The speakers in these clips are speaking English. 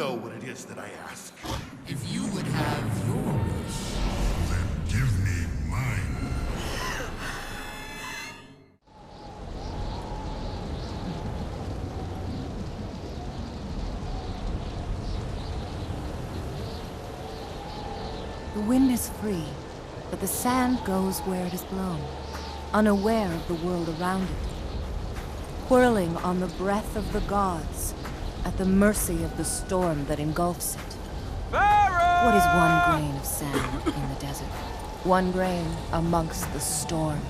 know what it is that I ask. If you would have your wish. Then give me mine. The wind is free, but the sand goes where it is blown, unaware of the world around it, whirling on the breath of the gods, at the mercy of the storm that engulfs it. What is one grain of sand in the desert? One grain amongst the storm.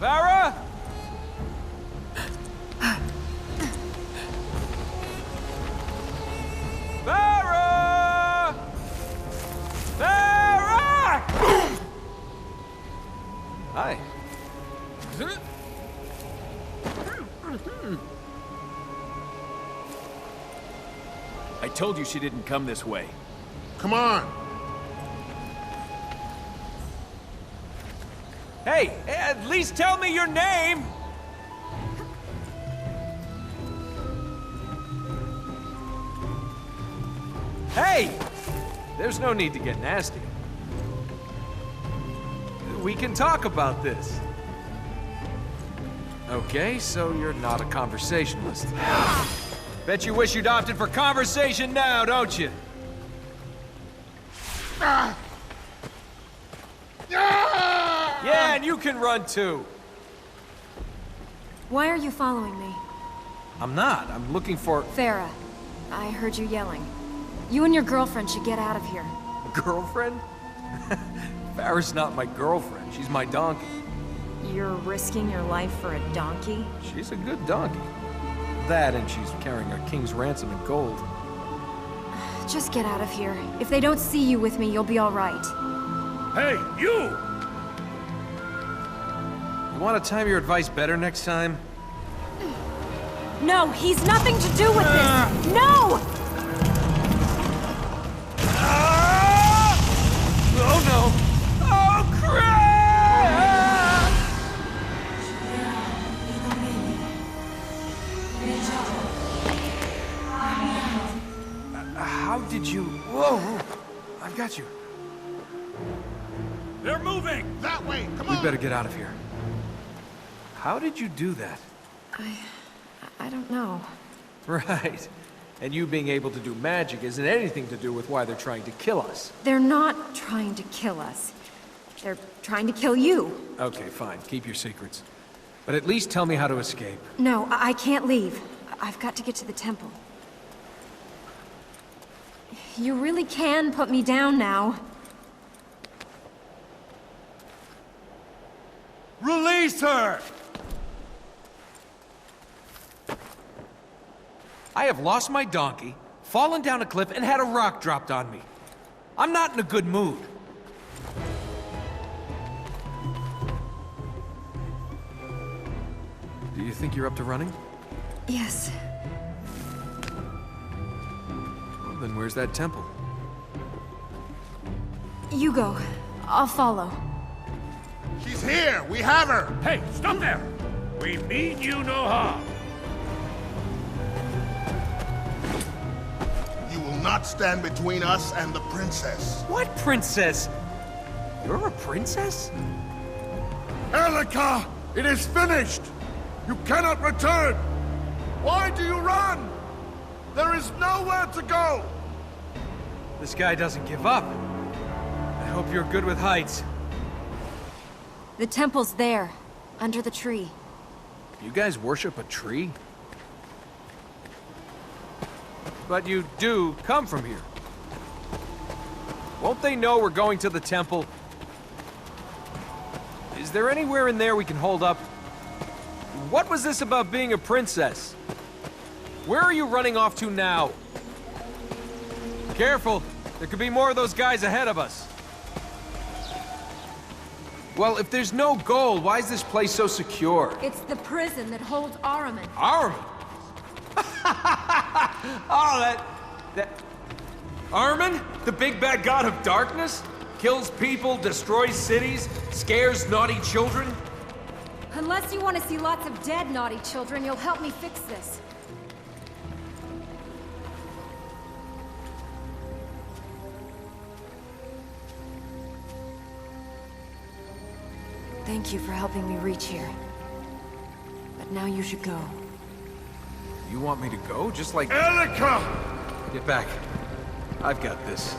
Farah? Farah! Farah! Hi. I told you she didn't come this way. Come on. Hey, at least tell me your name! Hey! There's no need to get nasty. We can talk about this. Okay, so you're not a conversationalist. Bet you wish you'd opted for conversation now, don't you? Yeah, and you can run too. Why are you following me? I'm not. I'm looking for... Farah, I heard you yelling. You and your girlfriend should get out of here. Girlfriend? Farah's not my girlfriend. She's my donkey. You're risking your life for a donkey? She's a good donkey. That, and she's carrying a king's ransom in gold. Just get out of here. If they don't see you with me, you'll be all right. Hey, you! You want to time your advice better next time? No, he's nothing to do with this! No! Oh no! Oh crap! How did you... Whoa! I've got you. They're moving! That way! Come on! We better get out of here. How did you do that? I don't know. Right. And you being able to do magic isn't anything to do with why they're trying to kill us. They're not trying to kill us. They're trying to kill you. Okay, fine. Keep your secrets. But at least tell me how to escape. No, I can't leave. I've got to get to the temple. You really can put me down now. Release her! I have lost my donkey, fallen down a cliff, and had a rock dropped on me. I'm not in a good mood. Do you think you're up to running? Yes. Well, then where's that temple? You go. I'll follow. She's here! We have her! Hey, stop there! We mean you no harm. You will not stand between us and the princess. What princess? You're a princess? Elika! It is finished! You cannot return! Why do you run? There is nowhere to go! This guy doesn't give up. I hope you're good with heights. The temple's there, under the tree. You guys worship a tree? But you do come from here. Won't they know we're going to the temple? Is there anywhere in there we can hold up? What was this about being a princess? Where are you running off to now? Careful, there could be more of those guys ahead of us. Well, if there's no gold, why is this place so secure? It's the prison that holds Ahriman. Ahriman? Oh, that... Ahriman? The big bad god of darkness? Kills people, destroys cities, scares naughty children? Unless you want to see lots of dead naughty children, you'll help me fix this. Thank you for helping me reach here. But now you should go. You want me to go? Just like... Elika! Get back. I've got this.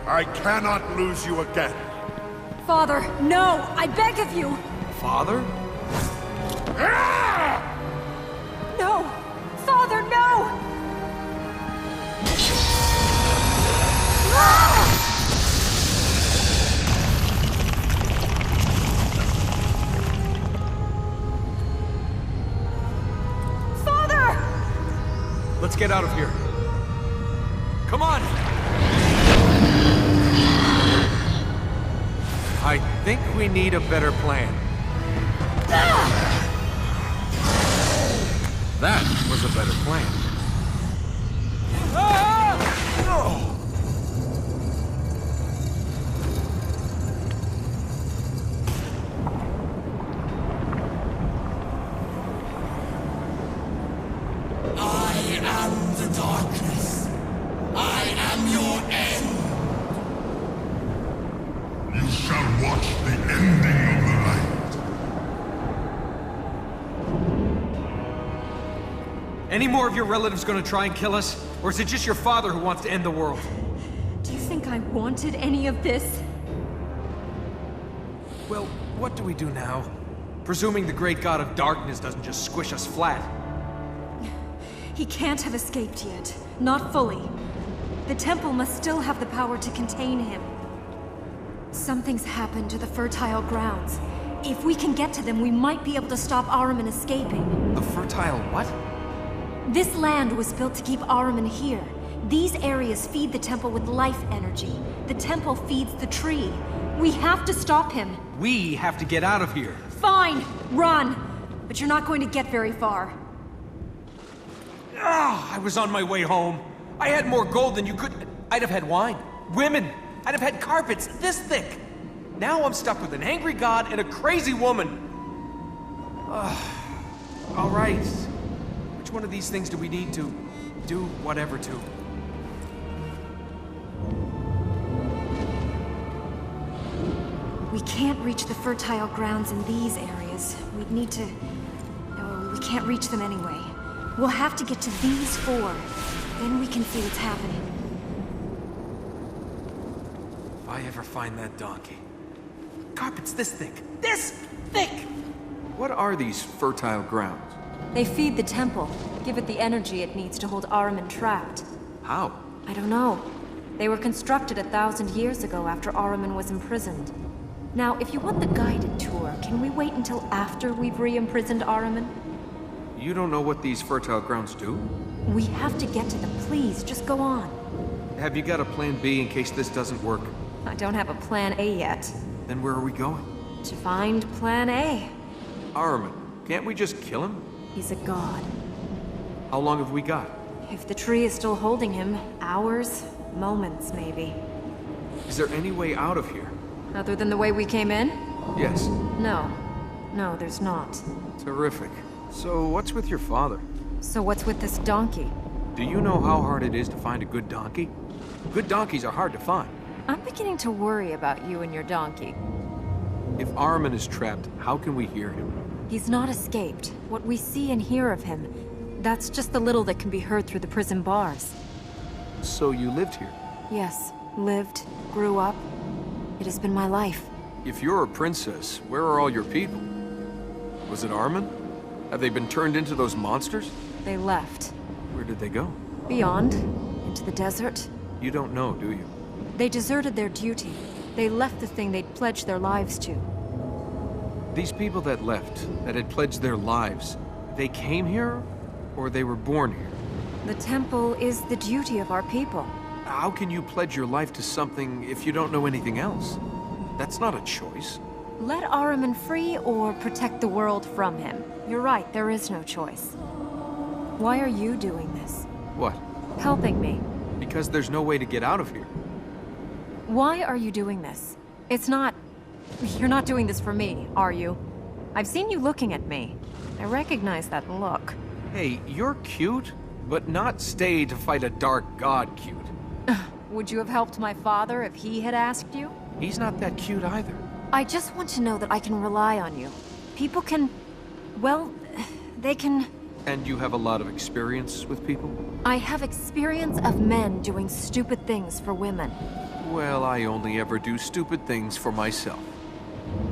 I cannot lose you again. Father, no! I beg of you! Father? No! Father, no! Father! Let's get out of here. Come on! I think we need a better plan. That was a better plan. I am the darkness. I am your end. You shall watch the ending of the light. Any more of your relatives gonna try and kill us? Or is it just your father who wants to end the world? Do you think I wanted any of this? Well, what do we do now? Presuming the great god of darkness doesn't just squish us flat. He can't have escaped yet. Not fully. The temple must still have the power to contain him. Something's happened to the fertile grounds. If we can get to them, we might be able to stop Ahriman escaping. The fertile what? This land was built to keep Ahriman here. These areas feed the temple with life energy. The temple feeds the tree. We have to stop him. We have to get out of here. Fine, run. But you're not going to get very far. I was on my way home. I had more gold than you could... I'd have had wine, women. I'd have had carpets this thick. Now I'm stuck with an angry god and a crazy woman. All right. Which one of these things do we need to do whatever to? We can't reach the fertile grounds in these areas. We'd need to... No, we can't reach them anyway. We'll have to get to these four. Then we can see what's happening. If I ever find that donkey. Carpets this thick. This thick! What are these fertile grounds? They feed the temple, give it the energy it needs to hold Ahriman trapped. How? I don't know. They were constructed 1,000 years ago after Ahriman was imprisoned. Now, if you want the guided tour, can we wait until after we've re-imprisoned Ahriman? You don't know what these fertile grounds do? We have to get to them. Please, just go on. Have you got a plan B in case this doesn't work? I don't have a plan A yet. Then where are we going? To find plan A. Ahriman, can't we just kill him? He's a god. How long have we got? If the tree is still holding him, hours, moments maybe. Is there any way out of here? Other than the way we came in? Yes. No. No, there's not. Terrific. So what's with your father? So what's with this donkey? Do you know how hard it is to find a good donkey? Good donkeys are hard to find. I'm beginning to worry about you and your donkey. If Ahriman is trapped, how can we hear him? He's not escaped. What we see and hear of him, that's just the little that can be heard through the prison bars. So you lived here? Yes. Lived, grew up. It has been my life. If you're a princess, where are all your people? Was it Ahriman? Have they been turned into those monsters? They left. Where did they go? Beyond. Into the desert. You don't know, do you? They deserted their duty. They left the thing they'd pledged their lives to. These people that left, that had pledged their lives, they came here? Or they were born here? The temple is the duty of our people. How can you pledge your life to something if you don't know anything else? That's not a choice. Let Ahriman free or protect the world from him. You're right, there is no choice. Why are you doing this? What? Helping me. Because there's no way to get out of here. Why are you doing this? It's not... You're not doing this for me, are you? I've seen you looking at me. I recognize that look. Hey, you're cute, but not stay to fight a dark god cute. Would you have helped my father if he had asked you? He's not that cute either. I just want to know that I can rely on you. People can... well, they can... And you have a lot of experience with people? I have experience of men doing stupid things for women. Well, I only ever do stupid things for myself.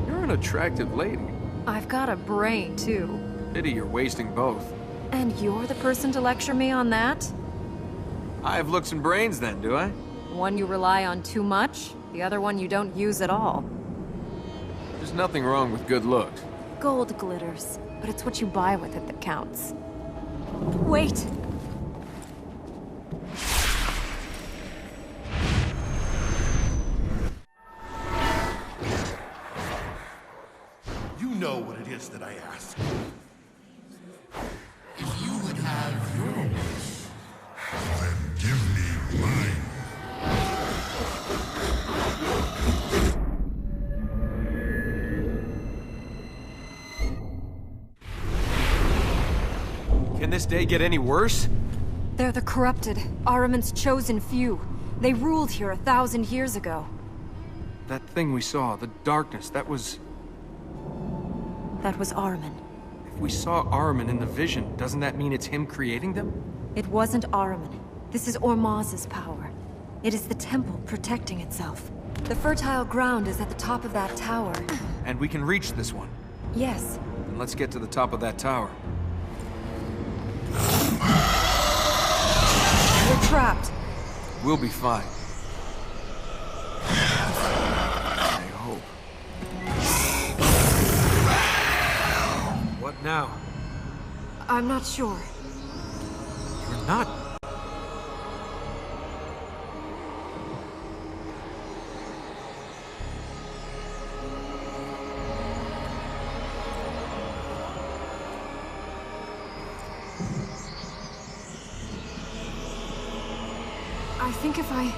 You're an attractive lady. I've got a brain, too. Pity you're wasting both. And you're the person to lecture me on that? I have looks and brains then, do I? One you rely on too much, the other one you don't use at all. There's nothing wrong with good looks. Gold glitters, but it's what you buy with it that counts. Wait! You know what it is that I ask. If you would have your wish, Then give me mine. Can this day get any worse? They're the corrupted, Ahriman's chosen few. They ruled here 1,000 years ago. That thing we saw, the darkness, that was... That was Ahriman. If we saw Ahriman in the vision, doesn't that mean it's him creating them? It wasn't Ahriman. This is Ormaz's power. It is the temple protecting itself. The fertile ground is at the top of that tower. And we can reach this one. Yes. Then let's get to the top of that tower. We're trapped. We'll be fine. I hope. What now? I'm not sure. You're not... I think if I...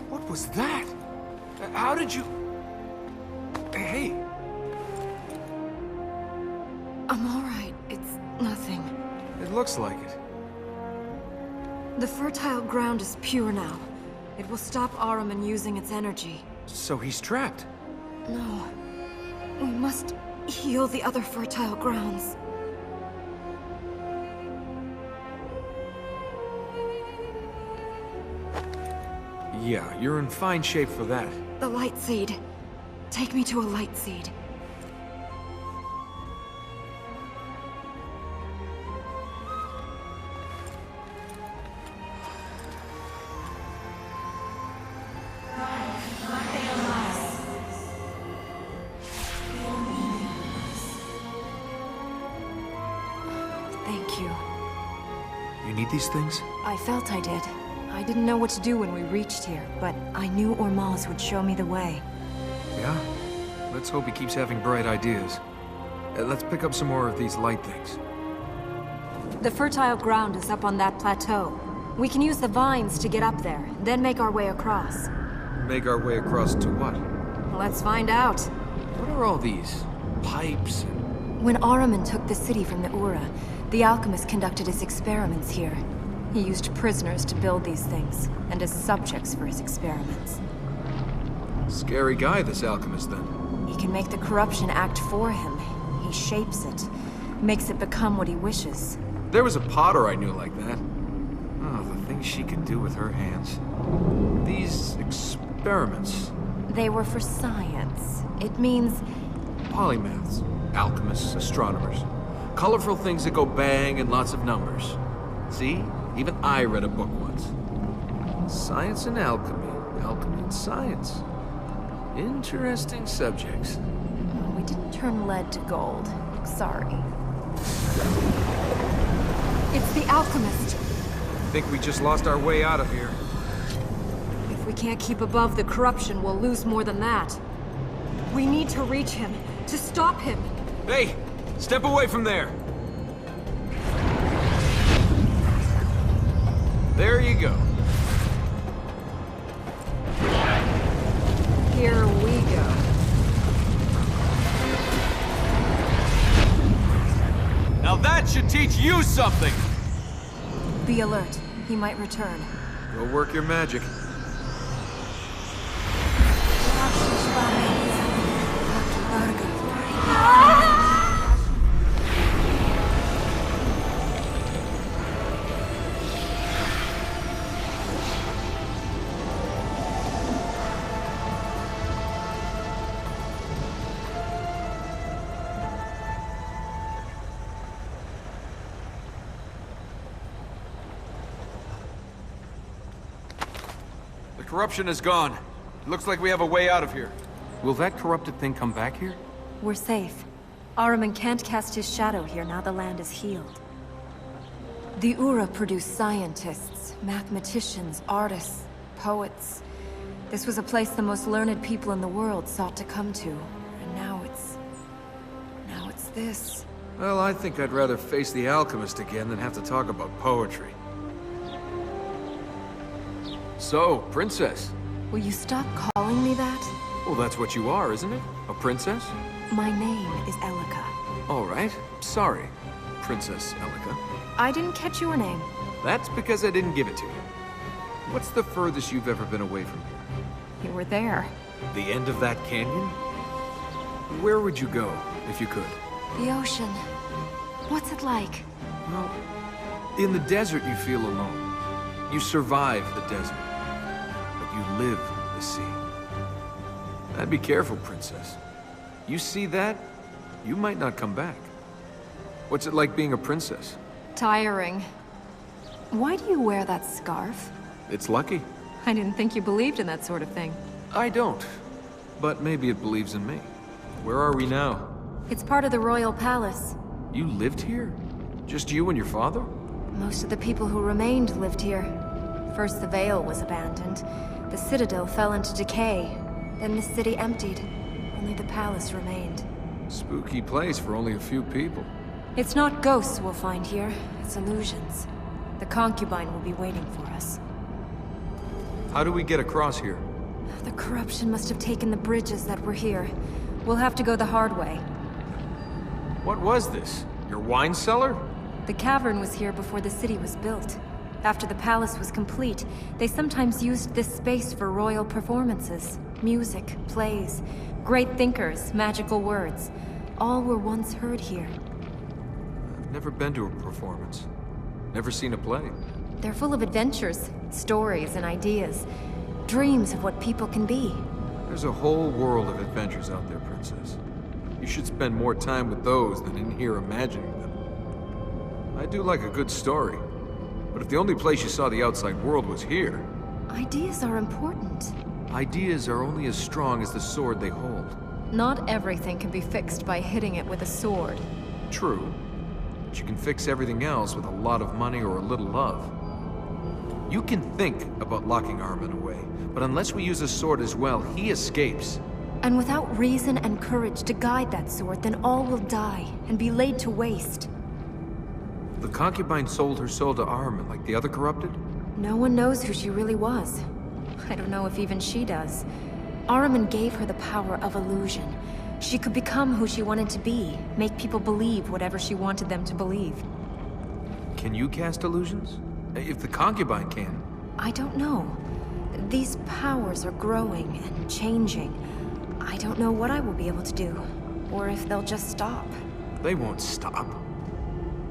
What was that? How did you... Hey, I'm all right. It's nothing. it looks like it. The fertile ground is pure now. It will stop Ahriman using its energy. So he's trapped. No. We must heal the other fertile grounds. Yeah, you're in fine shape for that. The light seed. Take me to a light seed. Thank you. You need these things? I felt I did. I didn't know what to do when we reached here, but I knew Ormaz would show me the way. Yeah? Let's hope he keeps having bright ideas. Let's pick up some more of these light things. The fertile ground is up on that plateau. We can use the vines to get up there, then make our way across. Make our way across to what? Let's find out. What are all these pipes and... When Ahriman took the city from the Ura, the alchemist conducted his experiments here. He used prisoners to build these things, and as subjects for his experiments. Scary guy, this alchemist, then. He can make the corruption act for him. He shapes it, makes it become what he wishes. There was a potter I knew like that. Oh, the things she could do with her hands. These experiments. They were for science. It means Polymaths, alchemists, astronomers. Colorful things that go bang and lots of numbers. See? Even I read a book once. Science and alchemy. Alchemy and science. Interesting subjects. we didn't turn lead to gold. Sorry. It's the alchemist. I think we just lost our way out of here. If we can't keep above the corruption, we'll lose more than that. We need to reach him, to stop him. Hey! Step away from there! There you go. Here we go. Now that should teach you something! Be alert. He might return. Go work your magic. The corruption is gone. It looks like we have a way out of here. Will that corrupted thing come back here? We're safe. Ahriman can't cast his shadow here now the land is healed. The Ura produce scientists, mathematicians, artists, poets. This was a place the most learned people in the world sought to come to. And now it's this. Well, I think I'd rather face the alchemist again than have to talk about poetry. So, princess. Will you stop calling me that? Well, that's what you are, isn't it? A princess? My name is Elika. All right. Sorry, Princess Elika. I didn't catch your name. That's because I didn't give it to you. What's the furthest you've ever been away from here? You were there. The end of that canyon? Where would you go, if you could? The ocean. What's it like? Well, in the desert you feel alone. You survive the desert. But you live the sea. And be careful, princess. You see that, you might not come back. What's it like being a princess? Tiring. Why do you wear that scarf? It's lucky. I didn't think you believed in that sort of thing. I don't. But maybe it believes in me. Where are we now? It's part of the royal palace. You lived here? Just you and your father? Most of the people who remained lived here. First the Vale was abandoned. The citadel fell into decay. Then the city emptied. Only the palace remained. Spooky place for only a few people. It's not ghosts we'll find here. It's illusions. The concubine will be waiting for us. How do we get across here? The corruption must have taken the bridges that were here. We'll have to go the hard way. What was this? Your wine cellar? The cavern was here before the city was built. After the palace was complete, they sometimes used this space for royal performances. Music, plays, great thinkers, magical words. All were once heard here. I've never been to a performance. Never seen a play. They're full of adventures, stories and ideas. Dreams of what people can be. There's a whole world of adventures out there, princess. You should spend more time with those than in here imagining them. I do like a good story. But if the only place you saw the outside world was here... Ideas are important. Ideas are only as strong as the sword they hold. Not everything can be fixed by hitting it with a sword. True. But you can fix everything else with a lot of money or a little love. You can think about locking Ahriman away, but unless we use a sword as well, he escapes. And without reason and courage to guide that sword, then all will die and be laid to waste. The concubine sold her soul to Ahriman like the other corrupted? No one knows who she really was. I don't know if even she does. Ahriman gave her the power of illusion. She could become who she wanted to be, make people believe whatever she wanted them to believe. Can you cast illusions? If the concubine can. I don't know. These powers are growing and changing. I don't know what I will be able to do, or if they'll just stop. They won't stop.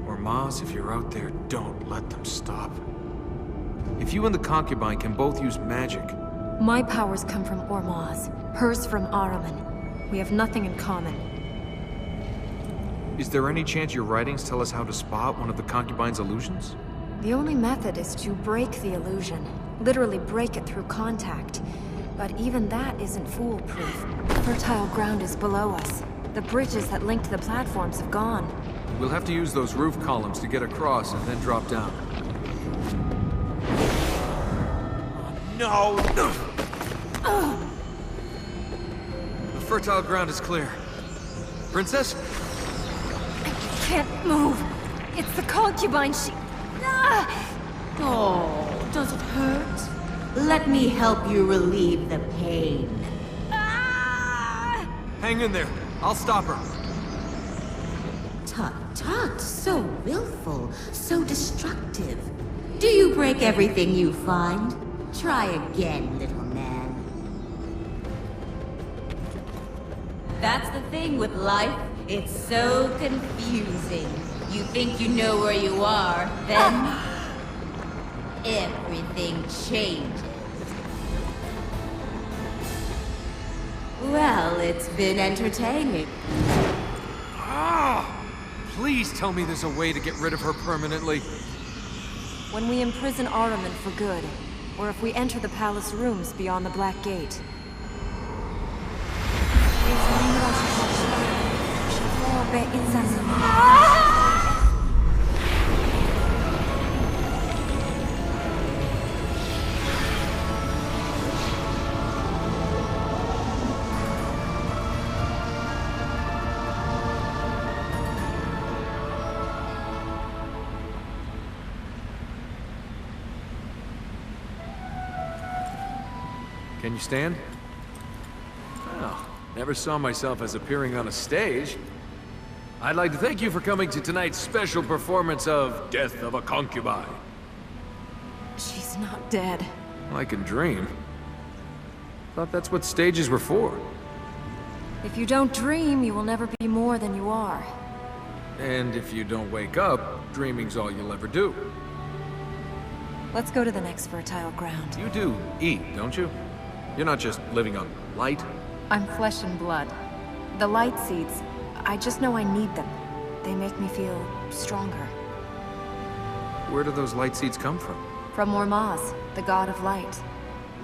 Or Maz, if you're out there, don't let them stop. If you and the concubine can both use magic... My powers come from Ormaz, hers from Ahriman. We have nothing in common. Is there any chance your writings tell us how to spot one of the concubine's illusions? The only method is to break the illusion. Literally break it through contact. But even that isn't foolproof. Fertile ground is below us. The bridges that link to the platforms have gone. We'll have to use those roof columns to get across and then drop down. No! The fertile ground is clear. Princess? I can't move. It's the concubine. She... Ah! Oh, does it hurt? Let me help you relieve the pain. Ah! Hang in there. I'll stop her. Tut tut, so willful, so destructive. Do you break everything you find? Try again, little man. That's the thing with life. It's so confusing. You think you know where you are, then everything changes. Well, it's been entertaining. Ah! Please tell me there's a way to get rid of her permanently. When we imprison Ahriman for good, or if we enter the palace rooms beyond the Black Gate. Can you stand? Well, never saw myself as appearing on a stage. I'd like to thank you for coming to tonight's special performance of Death of a Concubine. She's not dead. I can dream. Thought that's what stages were for. If you don't dream, you will never be more than you are. And if you don't wake up, dreaming's all you'll ever do. Let's go to the next fertile ground. You do eat, don't you? You're not just living on light. I'm flesh and blood. The light seeds, I just know I need them. They make me feel stronger. Where do those light seeds come from? From Ormaz, the god of light.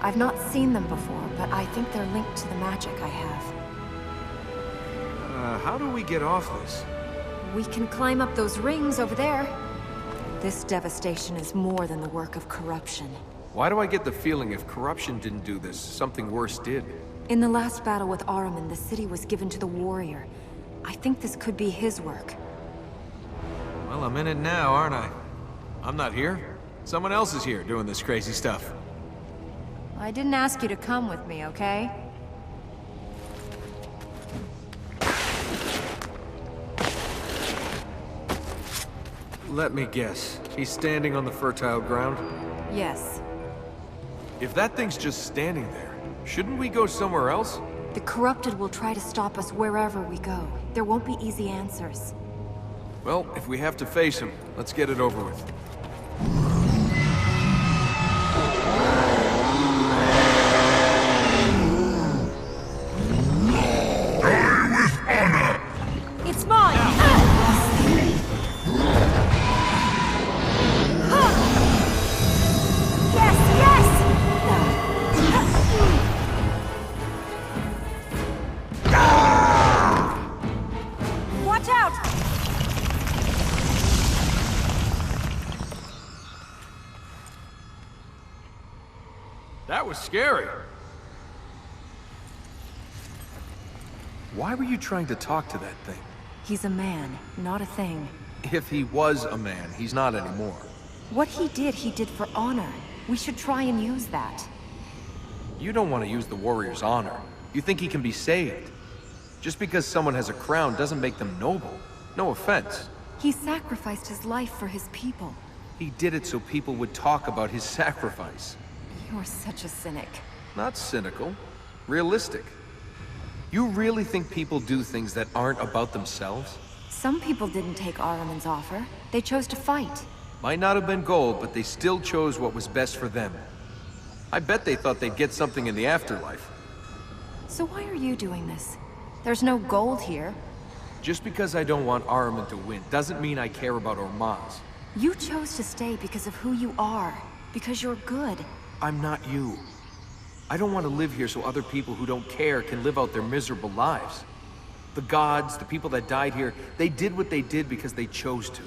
I've not seen them before, but I think they're linked to the magic I have. How do we get off this? We can climb up those rings over there. This devastation is more than the work of corruption. Why do I get the feeling if corruption didn't do this, something worse did? In the last battle with Ahriman, the city was given to the warrior. I think this could be his work. Well, I'm in it now, aren't I? I'm not here. Someone else is here doing this crazy stuff. I didn't ask you to come with me, okay? Let me guess. He's standing on the fertile ground? Yes. If that thing's just standing there, shouldn't we go somewhere else? The corrupted will try to stop us wherever we go. There won't be easy answers. Well, if we have to face him, let's get it over with. It's mine! Yes, yes! Watch out! That was scary. Why were you trying to talk to that thing? He's a man, not a thing. If he was a man, he's not anymore. What he did for honor. We should try and use that. You don't want to use the warrior's honor. You think he can be saved. Just because someone has a crown doesn't make them noble. No offense. He sacrificed his life for his people. He did it so people would talk about his sacrifice. You're such a cynic. Not cynical. Realistic. You really think people do things that aren't about themselves? Some people didn't take Ahriman's offer. They chose to fight. Might not have been gold, but they still chose what was best for them. I bet they thought they'd get something in the afterlife. So why are you doing this? There's no gold here. Just because I don't want Ahriman to win doesn't mean I care about Ormaz. You chose to stay because of who you are. Because you're good. I'm not you. I don't want to live here so other people who don't care can live out their miserable lives. The gods, the people that died here, they did what they did because they chose to.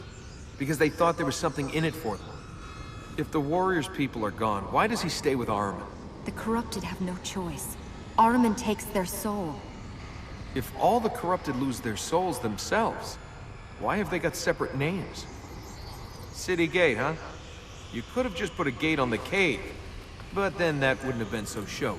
Because they thought there was something in it for them. If the warriors' people are gone, why does he stay with Ahriman? The corrupted have no choice. Ahriman takes their soul. If all the corrupted lose their souls themselves, why have they got separate names? City gate, huh? You could have just put a gate on the cave, but then that wouldn't have been so showy.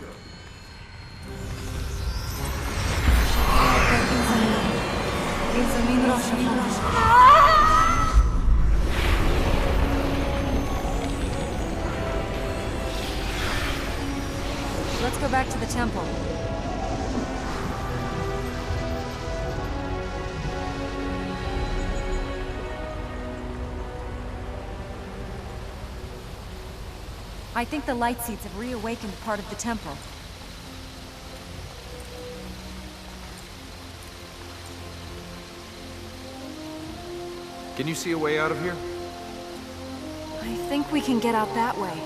Let's go back to the temple. I think the light seeds have reawakened part of the temple. Can you see a way out of here? I think we can get out that way.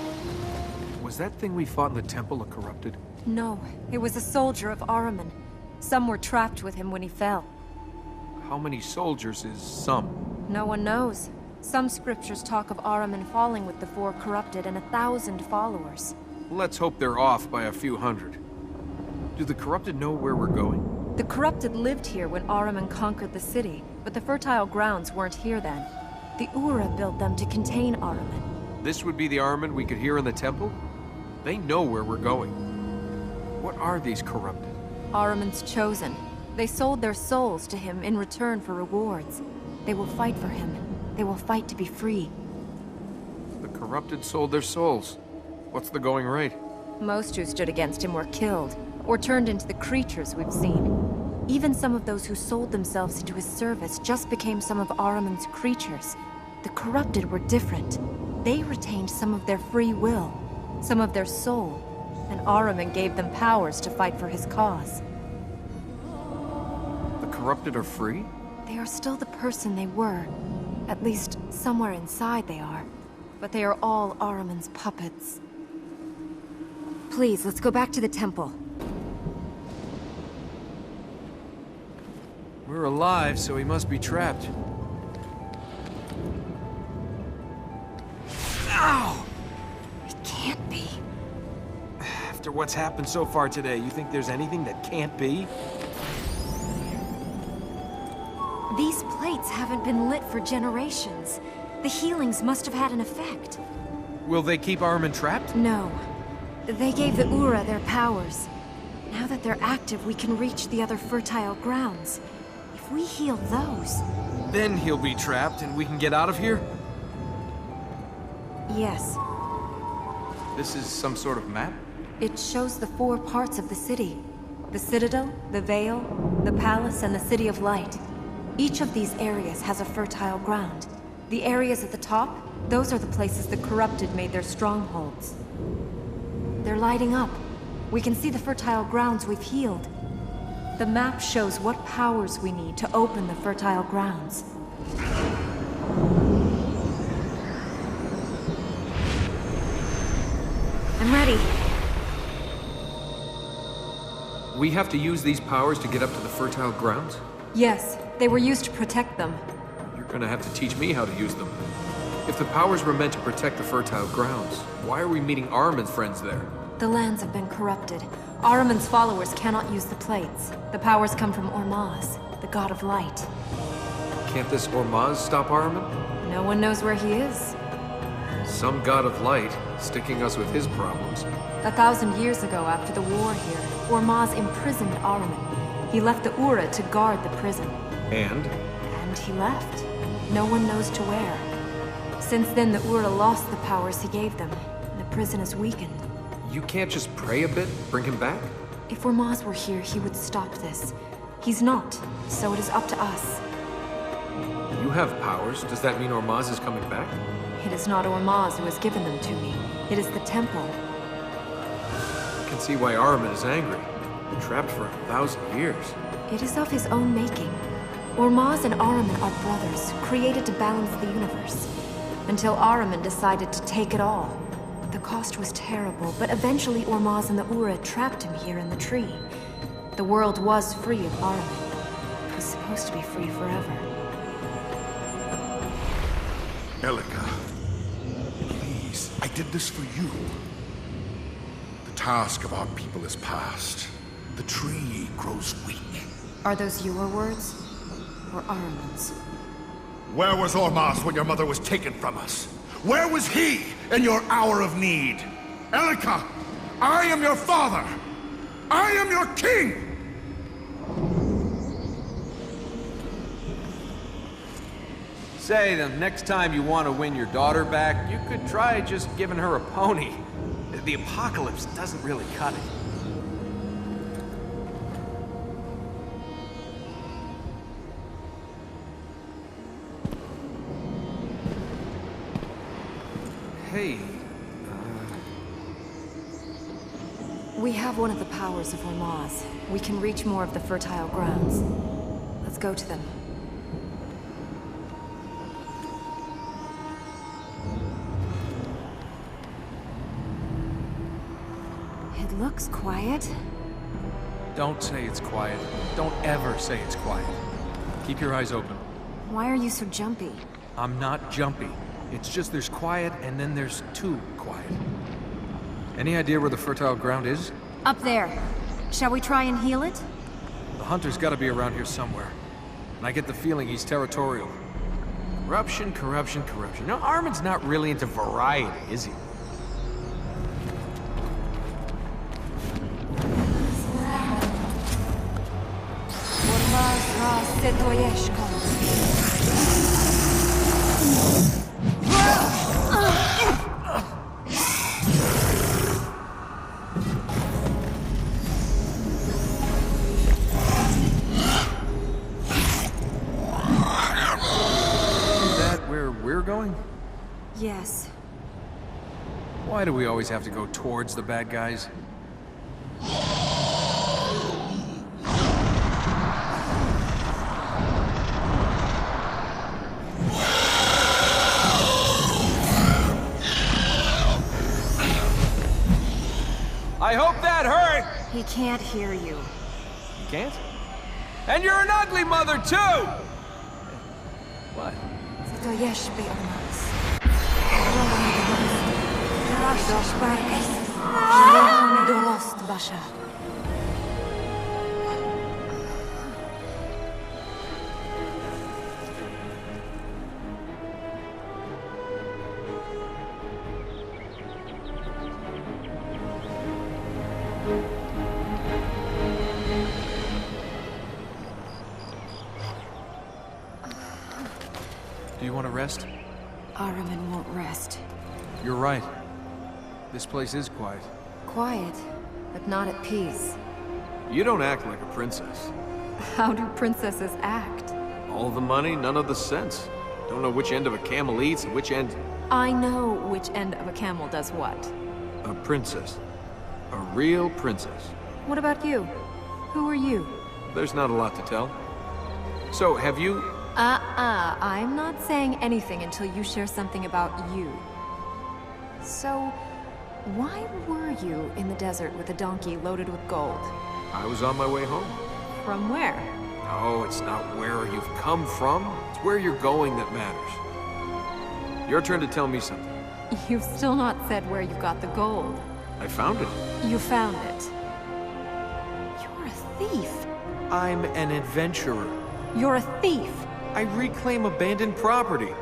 Was that thing we fought in the temple a corrupted? No, it was a soldier of Ahriman. Some were trapped with him when he fell. How many soldiers is some? No one knows. Some scriptures talk of Ahriman falling with the 4 corrupted and 1,000 followers. Let's hope they're off by a few hundred. Do the corrupted know where we're going? The corrupted lived here when Ahriman conquered the city, but the fertile grounds weren't here then. The Ura built them to contain Ahriman. This would be the Ahriman we could hear in the temple? They know where we're going. What are these corrupted? Ahriman's chosen. They sold their souls to him in return for rewards. They will fight for him. They will fight to be free. The corrupted sold their souls. What's the going rate? Most who stood against him were killed, or turned into the creatures we've seen. Even some of those who sold themselves into his service just became some of Ahriman's creatures. The corrupted were different. They retained some of their free will, some of their soul, and Ahriman gave them powers to fight for his cause. The corrupted are free? They are still the person they were. At least, somewhere inside they are. But they are all Ahriman's puppets. Please, let's go back to the temple. We're alive, so he must be trapped. Ow! It can't be. After what's happened so far today, you think there's anything that can't be? These plates haven't been lit for generations. The healings must have had an effect. Will they keep Ahriman trapped? No. They gave the Ura their powers. Now that they're active, we can reach the other fertile grounds. If we heal those... Then he'll be trapped and we can get out of here? Yes. This is some sort of map? It shows the 4 parts of the city. The Citadel, the Vale, the Palace, and the City of Light. Each of these areas has a fertile ground. The areas at the top, those are the places the corrupted made their strongholds. They're lighting up. We can see the fertile grounds we've healed. The map shows what powers we need to open the fertile grounds. I'm ready. We have to use these powers to get up to the fertile grounds? Yes, they were used to protect them. You're gonna have to teach me how to use them. If the powers were meant to protect the fertile grounds, why are we meeting Ahriman's friends there? The lands have been corrupted. Ahriman's followers cannot use the plates. The powers come from Ormaz, the god of light. Can't this Ormaz stop Ahriman? No one knows where he is. Some god of light, sticking us with his problems. 1,000 years ago, after the war here, Ormaz imprisoned Ahriman. He left the Ura to guard the prison. And? And he left. No one knows to where. Since then, the Ura lost the powers he gave them, and the prison is weakened. You can't just pray a bit, bring him back? If Ormaz were here, he would stop this. He's not, so it is up to us. You You have powers. Does that mean Ormaz is coming back? It is not Ormaz who has given them to me. It is the temple. I can see why Ahriman is angry. Been trapped for 1,000 years. It is of his own making. Ormaz and Ahriman are brothers, created to balance the universe. Until Ahriman decided to take it all. The cost was terrible, but eventually Ormaz and the Ura trapped him here in the tree. The world was free of Ahriman. It was supposed to be free forever. Elika, please, I did this for you. The task of our people is past. The tree grows weak. Are those your words? Or Ahriman's? Where was Ormaz when your mother was taken from us? Where was he in your hour of need? Elika, I am your father! I am your king! Say, the next time you want to win your daughter back, you could try just giving her a pony. The apocalypse doesn't really cut it. Hey, We have one of the powers of Ormaz. We can reach more of the fertile grounds. Let's go to them. It looks quiet. Don't say it's quiet. Don't ever say it's quiet. Keep your eyes open. Why are you so jumpy? I'm not jumpy. It's just there's quiet and then there's too quiet. Any idea where the fertile ground is? Up there. Shall we try and heal it? The hunter's gotta be around here somewhere. And I get the feeling he's territorial. Corruption, corruption, corruption. No, Armin's not really into variety, is he? Yes. Why do we always have to go towards the bad guys? I hope that hurt! He can't hear you. You can't? And you're an ugly mother, too! What? Do you want to rest? Ahriman won't rest. You're right. This place is quiet. Quiet, but not at peace. You don't act like a princess. How do princesses act? All the money, none of the sense. Don't know which end of a camel eats and which end... I know which end of a camel does what. A princess. A real princess. What about you? Who are you? There's not a lot to tell. So, have you... I'm not saying anything until you share something about you. So, why were you in the desert with a donkey loaded with gold? I was on my way home. From where? No, it's not where you've come from. It's where you're going that matters. Your turn to tell me something. You've still not said where you got the gold. I found it. You found it. You're a thief. I'm an adventurer. You're a thief. I reclaim abandoned property.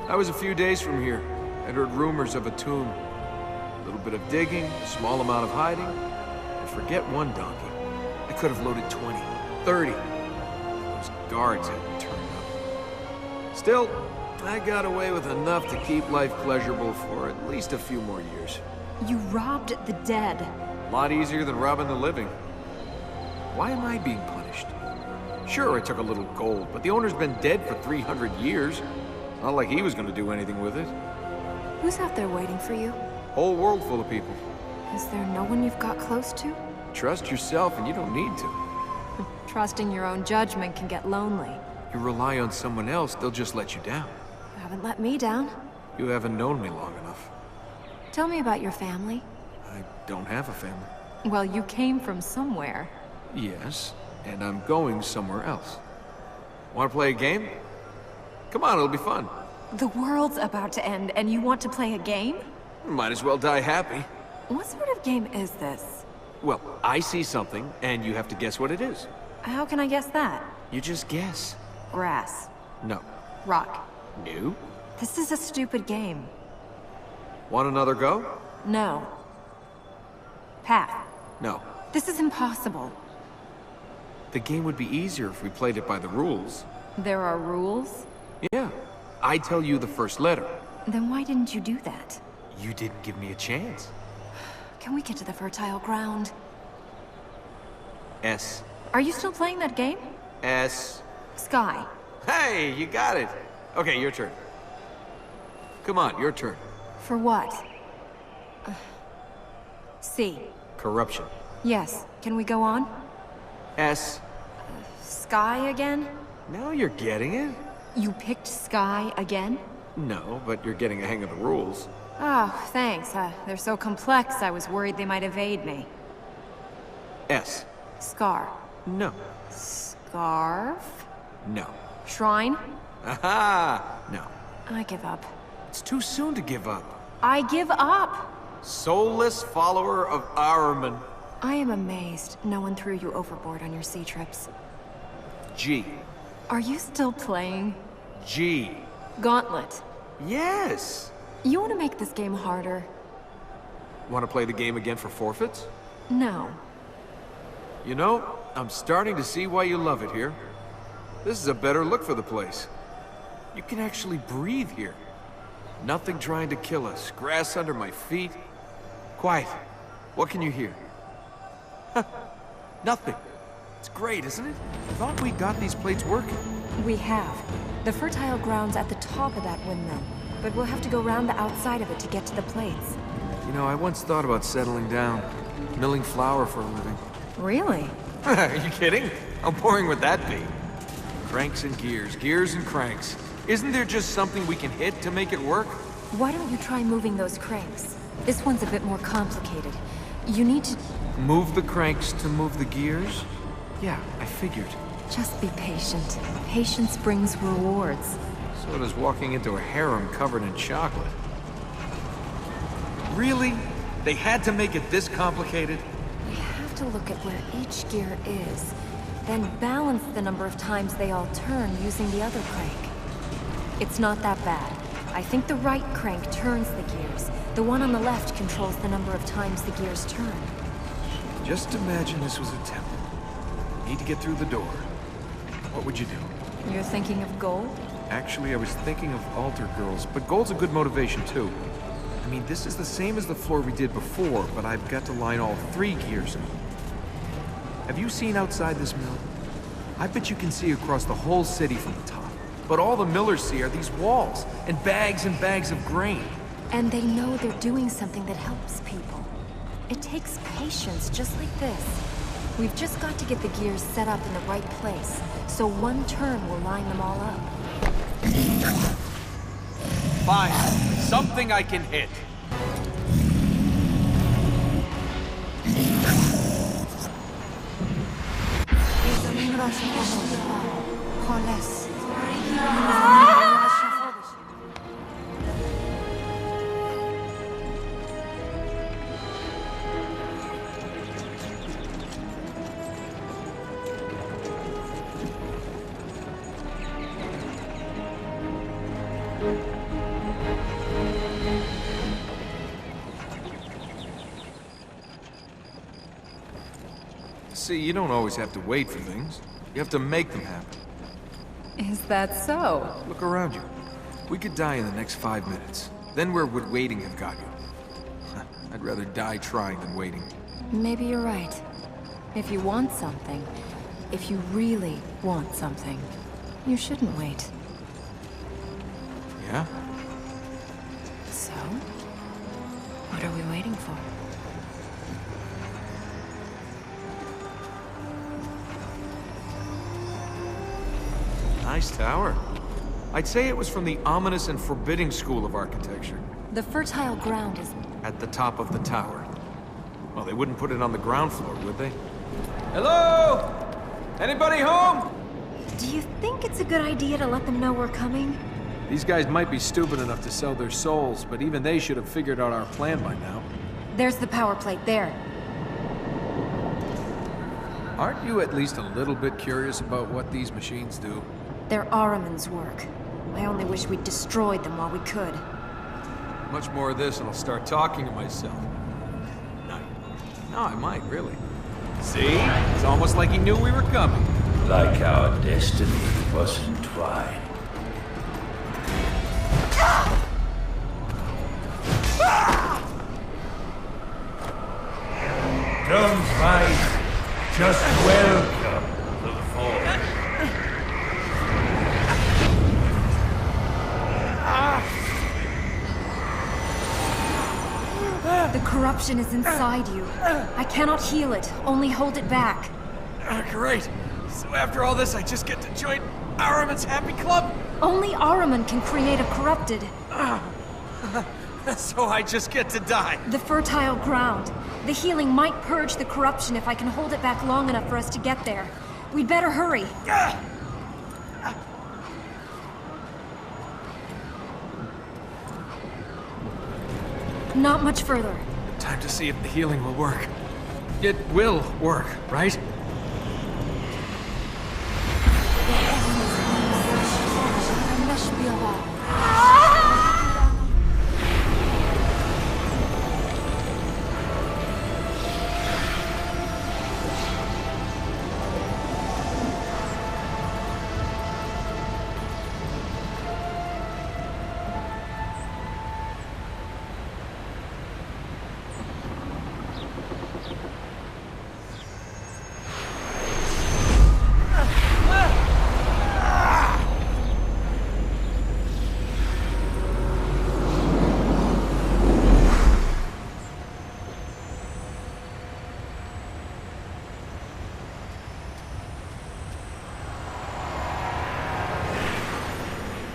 I was a few days from here. I'd heard rumors of a tomb. A little bit of digging, a small amount of hiding. And forget one donkey. I could have loaded 20, 30. Those guards hadn't turned up. Still, I got away with enough to keep life pleasurable for at least a few more years. You robbed the dead. A lot easier than robbing the living. Why am I being punished? Sure, I took a little gold, but the owner's been dead for 300 years. Not like he was gonna do anything with it. Who's out there waiting for you? Whole world full of people. Is there no one you've got close to? Trust yourself and you don't need to. Trusting your own judgment can get lonely. You rely on someone else, they'll just let you down. You haven't let me down. You haven't known me long enough. Tell me about your family. I don't have a family. Well, you came from somewhere. Yes, and I'm going somewhere else. Want to play a game? Come on, it'll be fun. The world's about to end, and you want to play a game? Might as well die happy. What sort of game is this? Well, I see something, and you have to guess what it is. How can I guess that? You just guess. Grass. No. Rock. No? This is a stupid game. Want another go? No. Path. No. This is impossible. The game would be easier if we played it by the rules. There are rules? Yeah. I tell you the first letter. Then why didn't you do that? You didn't give me a chance. Can we get to the fertile ground? S. Are you still playing that game? S. Sky. Hey, you got it. Okay, your turn. Come on, your turn. For what? C. Corruption. Yes. Can we go on? S. Sky again? Now you're getting it? You picked Sky again? No, but you're getting a hang of the rules. Oh, thanks. They're so complex, I was worried they might evade me. S. Scar. No. Scarf? No. Shrine? Aha! No. I give up. It's too soon to give up. I give up! Soulless follower of Ahriman. I am amazed no one threw you overboard on your sea trips. G. Are you still playing? G. Gauntlet. Yes! You want to make this game harder? Want to play the game again for forfeits? No. You know, I'm starting to see why you love it here. This is a better look for the place. You can actually breathe here. Nothing trying to kill us. Grass under my feet. Quiet. What can you hear? Nothing. It's great, isn't it? I thought we got these plates working. We have. The fertile ground's at the top of that windmill, but we'll have to go round the outside of it to get to the plates. You know, I once thought about settling down. Milling flour for a living. Really? Are you kidding? How boring would that be? Cranks and gears, gears and cranks. Isn't there just something we can hit to make it work? Why don't you try moving those cranks? This one's a bit more complicated. You need to... Move the cranks to move the gears? Yeah, I figured. Just be patient. Patience brings rewards. So does walking into a harem covered in chocolate. Really? They had to make it this complicated? We have to look at where each gear is, then balance the number of times they all turn using the other crank. It's not that bad. I think the right crank turns the gears. The one on the left controls the number of times the gears turn. Just imagine this was a temple. Need to get through the door. What would you do? You're thinking of gold? Actually, I was thinking of altar girls, but gold's a good motivation too. I mean, this is the same as the floor we did before, but I've got to line all 3 gears up. Have you seen outside this mill? I bet you can see across the whole city from the top. But all the millers see are these walls, and bags of grain. And they know they're doing something that helps people. It takes patience just like this. We've just got to get the gears set up in the right place, so one turn will line them all up. Fine. Something I can hit. See, you don't always have to wait for things. You have to make them happen. Is that so? Look around you. We could die in the next 5 minutes. Then where would waiting have got you? I'd rather die trying than waiting. Maybe you're right. If you want something, If you really want something, you shouldn't wait. Yeah? So? What are we waiting for? Nice tower. I'd say it was from the ominous and forbidding school of architecture. The fertile ground is... At the top of the tower. Well, they wouldn't put it on the ground floor, would they? Hello? Anybody home? Do you think it's a good idea to let them know we're coming? These guys might be stupid enough to sell their souls, but even they should have figured out our plan by now. There's the power plate there. Aren't you at least a little bit curious about what these machines do? They're Ahriman's work. I only wish we'd destroyed them while we could. Much more of this and I'll start talking to myself. No, I might, really. See? It's almost like he knew we were coming. Like our destiny was entwined. Don't fight. Just welcome to the Fallen. The corruption is inside you. I cannot heal it, only hold it back. Great. So after all this, I just get to join Ahriman's Happy Club? Only Ahriman can create a corrupted. So I just get to die. The fertile ground. The healing might purge the corruption if I can hold it back long enough for us to get there. We'd better hurry. Not much further. Time to see if the healing will work. It will work, right?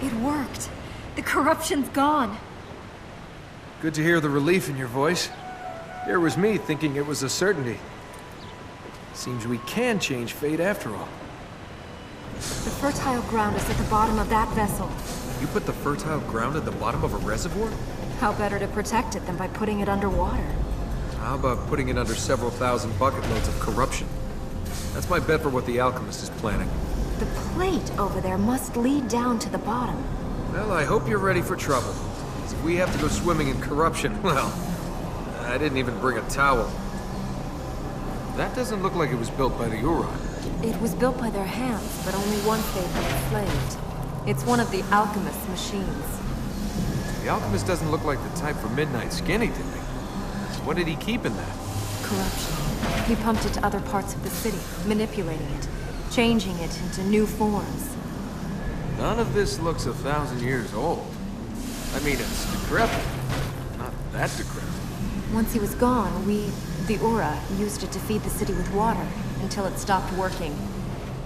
It worked. The corruption's gone. Good to hear the relief in your voice. Here was me thinking it was a certainty. Seems we can change fate after all. The fertile ground is at the bottom of that vessel. You put the fertile ground at the bottom of a reservoir? How better to protect it than by putting it underwater? How about putting it under several thousand bucket loads of corruption? That's my bet for what the alchemist is planning. The plate over there must lead down to the bottom. Well, I hope you're ready for trouble. 'Cause if we have to go swimming in corruption, well, I didn't even bring a towel. That doesn't look like it was built by the Ura. It was built by their hands, but only once they've been enslaved. It's one of the alchemist's machines. The alchemist doesn't look like the type for midnight skinny to me. So what did he keep in that? Corruption. He pumped it to other parts of the city, manipulating it, changing it into new forms. None of this looks 1,000 years old. I mean, it's decrepit. Not that decrepit. Once he was gone, we, the Ura, used it to feed the city with water, until it stopped working.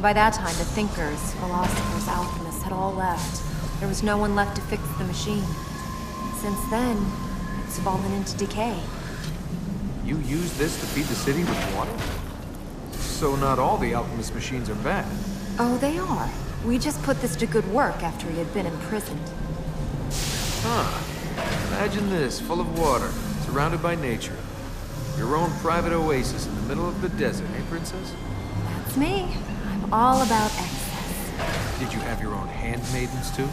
By that time, the thinkers, philosophers, alchemists had all left. There was no one left to fix the machine. Since then, it's fallen into decay. You used this to feed the city with water? So not all the alchemist machines are bad. Oh, they are. We just put this to good work after he had been imprisoned. Huh. Imagine this, full of water, surrounded by nature. Your own private oasis in the middle of the desert, eh, Princess? That's me. I'm all about excess. Did you have your own handmaidens, too?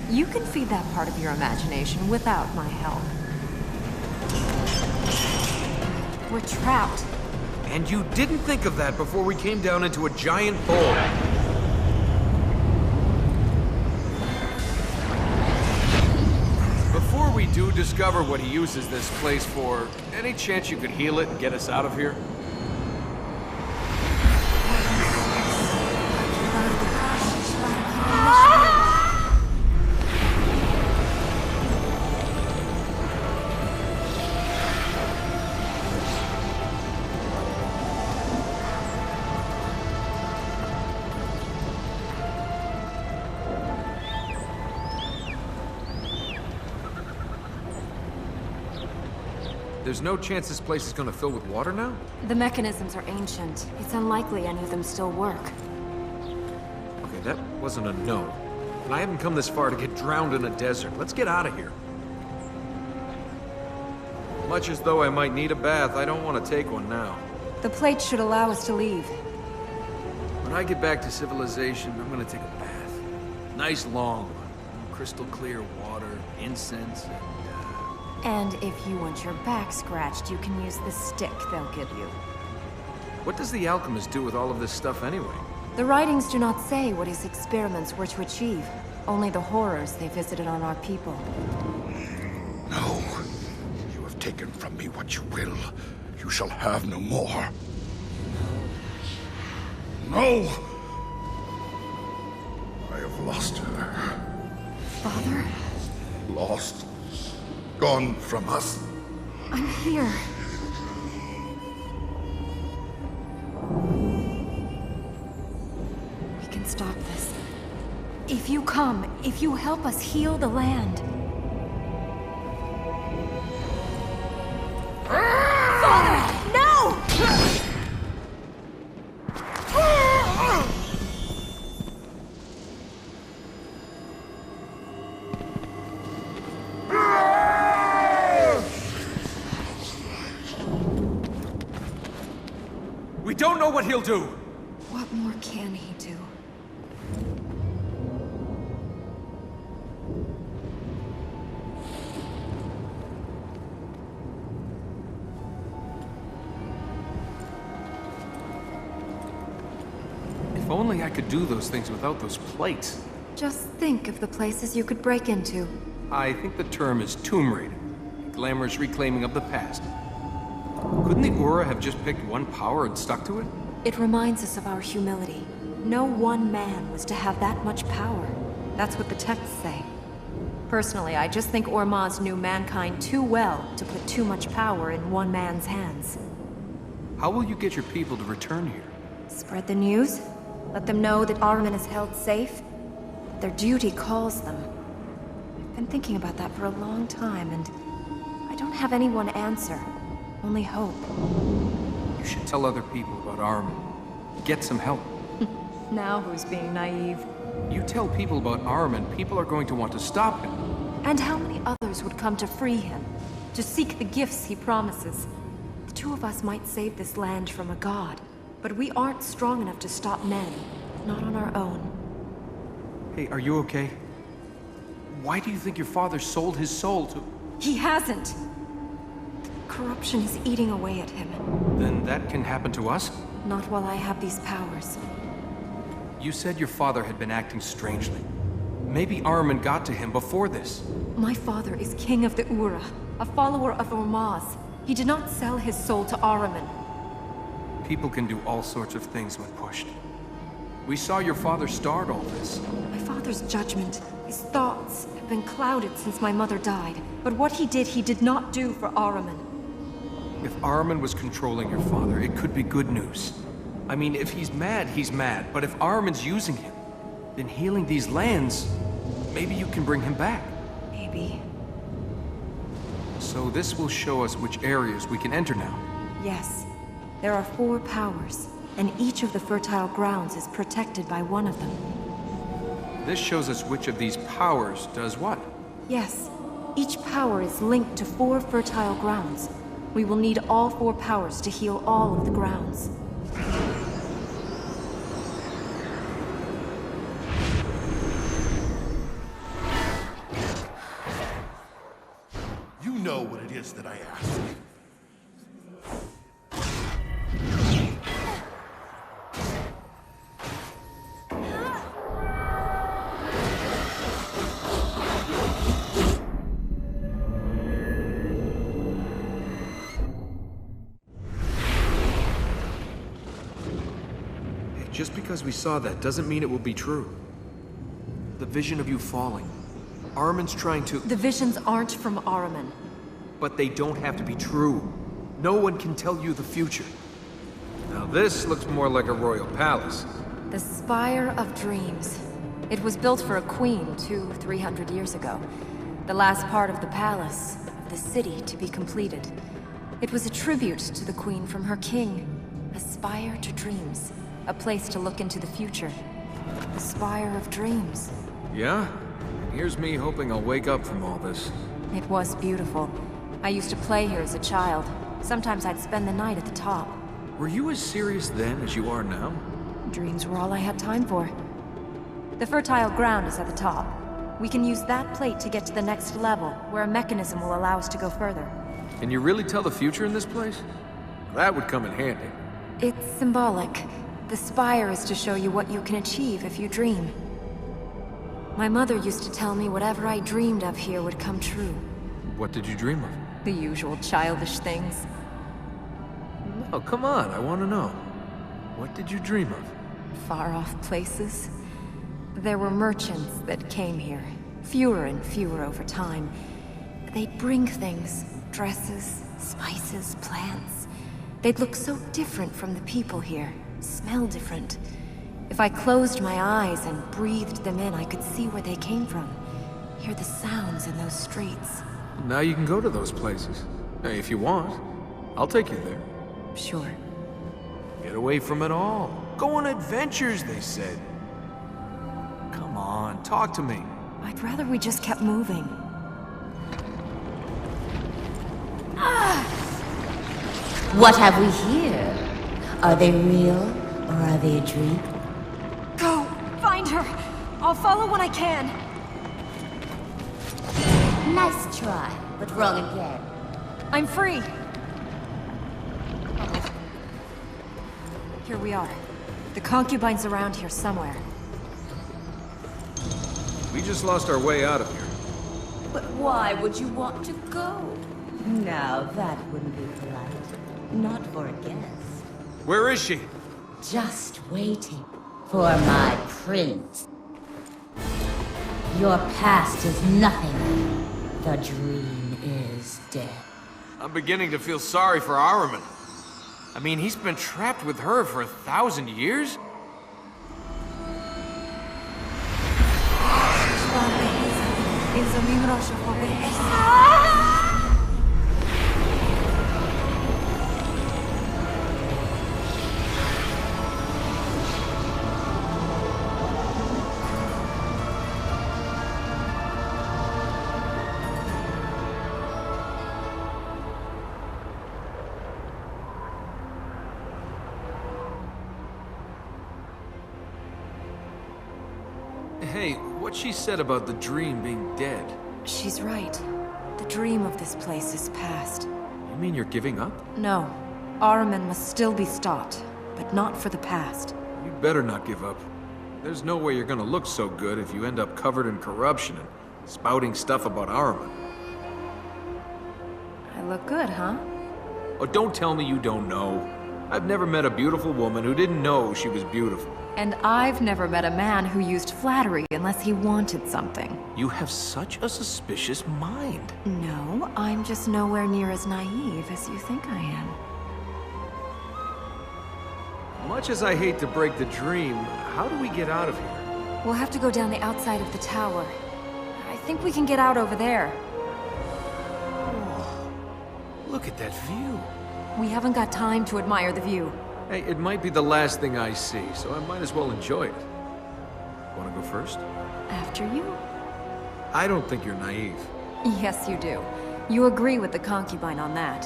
You can feed that part of your imagination without my help. We're trapped. And you didn't think of that before we came down into a giant bowl. Before we do discover what he uses this place for, any chance you could heal it and get us out of here? There's no chance this place is gonna fill with water now? The mechanisms are ancient. It's unlikely any of them still work. Okay, that wasn't a no. And I haven't come this far to get drowned in a desert. Let's get out of here. Much as though I might need a bath, I don't want to take one now. The plate should allow us to leave. When I get back to civilization, I'm gonna take a bath. Nice long one. Crystal clear water, incense, And if you want your back scratched, you can use the stick they'll give you. What does the alchemist do with all of this stuff anyway? The writings do not say what his experiments were to achieve. Only the horrors they visited on our people. No. You have taken from me what you will. You shall have no more. No! I have lost her. Father? Lost. Gone from us. I'm here. We can stop this. If you come, if you help us heal the land. Father! No! We don't know what he'll do! What more can he do? If only I could do those things without those plates. Just think of the places you could break into. I think the term is tomb raiding. A glamorous reclaiming of the past. Couldn't the Aura have just picked one power and stuck to it? It reminds us of our humility. No one man was to have that much power. That's what the texts say. Personally, I just think Ormaz knew mankind too well to put too much power in one man's hands. How will you get your people to return here? Spread the news? Let them know that Ahriman is held safe? Their duty calls them. I've been thinking about that for a long time, and I don't have anyone answer. Only hope. You should tell other people about Ahriman. Get some help. Now who's being naive? You tell people about Ahriman, people are going to want to stop him. And how many others would come to free him? To seek the gifts he promises? The two of us might save this land from a god, but we aren't strong enough to stop men. Not on our own. Hey, are you okay? Why do you think your father sold his soul to... He hasn't! Corruption is eating away at him. Then that can happen to us? Not while I have these powers. You said your father had been acting strangely. Maybe Ahriman got to him before this. My father is king of the Ura, a follower of Ormaz. He did not sell his soul to Ahriman. People can do all sorts of things when pushed. We saw your father start all this. My father's judgment, his thoughts, have been clouded since my mother died. But what he did not do for Ahriman. If Ahriman was controlling your father, it could be good news. I mean, if he's mad, he's mad. But if Ahriman's using him, then healing these lands, maybe you can bring him back. Maybe. So this will show us which areas we can enter now. Yes. There are 4 powers, and each of the fertile grounds is protected by one of them. This shows us which of these powers does what. Yes. Each power is linked to 4 fertile grounds. We will need all 4 powers to heal all of the grounds. You know what it is that I ask. Just because we saw that doesn't mean it will be true. The vision of you falling. Ahriman's trying to... The visions aren't from Ahriman. But they don't have to be true. No one can tell you the future. Now this looks more like a royal palace. The Spire of Dreams. It was built for a queen 200-300 years ago. The last part of the palace, of the city, to be completed. It was a tribute to the Queen from her king. Aspire to dreams. A place to look into the future. The Spire of Dreams. Yeah? Here's me hoping I'll wake up from all this. It was beautiful. I used to play here as a child. Sometimes I'd spend the night at the top. Were you as serious then as you are now? Dreams were all I had time for. The fertile ground is at the top. We can use that plate to get to the next level, where a mechanism will allow us to go further. Can you really tell the future in this place? That would come in handy. It's symbolic. The spire is to show you what you can achieve if you dream. My mother used to tell me whatever I dreamed of here would come true. What did you dream of? The usual childish things. No, come on, I want to know. What did you dream of? Far-off places. There were merchants that came here, fewer and fewer over time. They'd bring things, dresses, spices, plants. They'd look so different from the people here, smell different. If I closed my eyes and breathed them in, I could see where they came from, hear the sounds in those streets. Now you can go to those places. Hey, if you want, I'll take you there. Sure. Get away from it all. Go on adventures, they said. Come on, talk to me. I'd rather we just kept moving. What have we here? Are they real, or are they a dream? Go! Find her! I'll follow when I can. Nice try, but wrong again. I'm free. Here we are. The concubine's around here somewhere. We just lost our way out of here. But why would you want to go? Now, that wouldn't be polite. Not for a guest. Where is she? Just waiting for my prince. Your past is nothing. The dream is dead. I'm beginning to feel sorry for Ahriman. I mean, he's been trapped with her for 1,000 years? Hey, what she said about the dream being dead? She's right. The dream of this place is past. You mean you're giving up? No. Ahriman must still be stopped, but not for the past. You better not give up. There's no way you're gonna look so good if you end up covered in corruption and spouting stuff about Ahriman. I look good, huh? Oh, don't tell me you don't know. I've never met a beautiful woman who didn't know she was beautiful. And I've never met a man who used flattery unless he wanted something. You have such a suspicious mind. No, I'm just nowhere near as naive as you think I am. Much as I hate to break the dream, how do we get out of here? We'll have to go down the outside of the tower. I think we can get out over there. Look at that view. We haven't got time to admire the view. Hey, it might be the last thing I see, so I might as well enjoy it. Want to go first? After you? I don't think you're naive. Yes, you do. You agree with the concubine on that.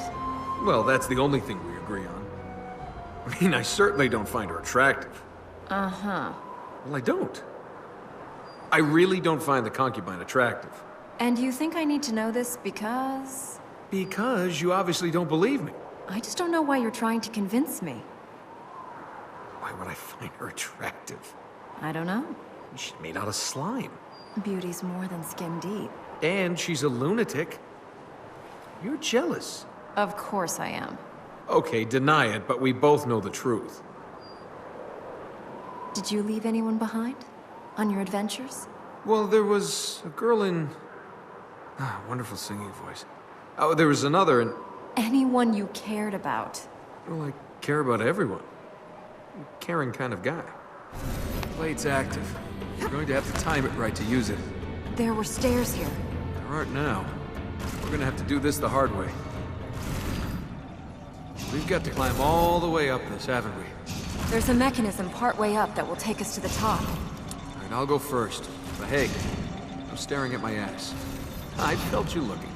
Well, that's the only thing we agree on. I mean, I certainly don't find her attractive. Uh-huh. Well, I don't. I really don't find the concubine attractive. And you think I need to know this because... Because you obviously don't believe me. I just don't know why you're trying to convince me. Why would I find her attractive? I don't know. She's made out of slime. Beauty's more than skin deep. And she's a lunatic. You're jealous. Of course I am. Okay, deny it, but we both know the truth. Did you leave anyone behind? On your adventures? Well, there was a girl in... wonderful singing voice. Oh, there was another in... Anyone you cared about. Well, I care about everyone. I'm a caring kind of guy. Plate's active. You're going to have to time it right to use it. There were stairs here. There aren't now. We're gonna have to do this the hard way. We've got to climb all the way up this, haven't we? There's a mechanism partway up that will take us to the top. Alright, I'll go first. But hey, I'm staring at my ass. I felt you looking.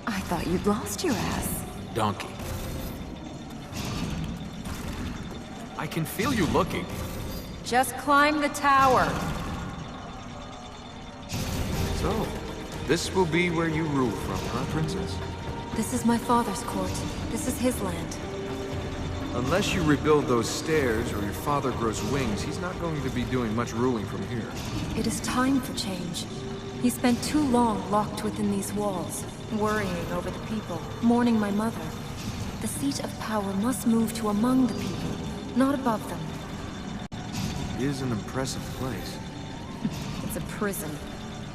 I thought you'd lost your ass. Donkey. I can feel you looking. Just climb the tower. So, this will be where you rule from, huh, Princess? This is my father's court. This is his land. Unless you rebuild those stairs or your father grows wings, he's not going to be doing much ruling from here. It is time for change. He spent too long locked within these walls, worrying over the people, mourning my mother. The seat of power must move to among the people, not above them. It is an impressive place. It's a prison.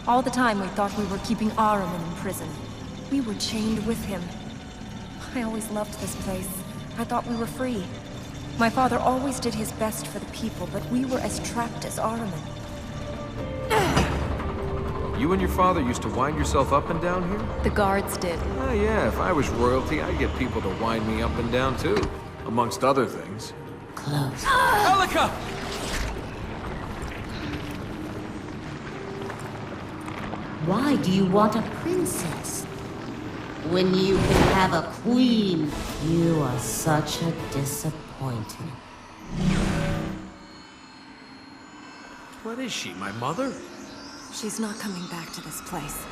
All the time we thought we were keeping Ahriman in prison. We were chained with him. I always loved this place. I thought we were free. My father always did his best for the people, but we were as trapped as Ahriman. You and your father used to wind yourself up and down here? The guards did. Oh yeah, if I was royalty, I'd get people to wind me up and down too. Amongst other things. Close. Elika! Why do you want a princess? When you can have a queen, you are such a disappointment. What is she, my mother? She's not coming back to this place.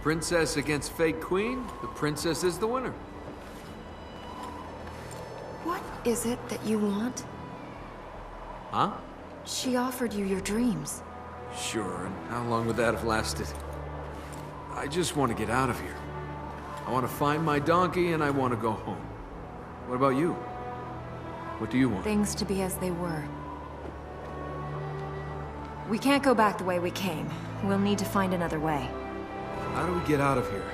Princess against fake queen? The princess is the winner. What is it that you want? Huh? She offered you your dreams. Sure, and how long would that have lasted? I just want to get out of here. I want to find my donkey and I want to go home. What about you? What do you want? Things to be as they were. We can't go back the way we came. We'll need to find another way. How do we get out of here?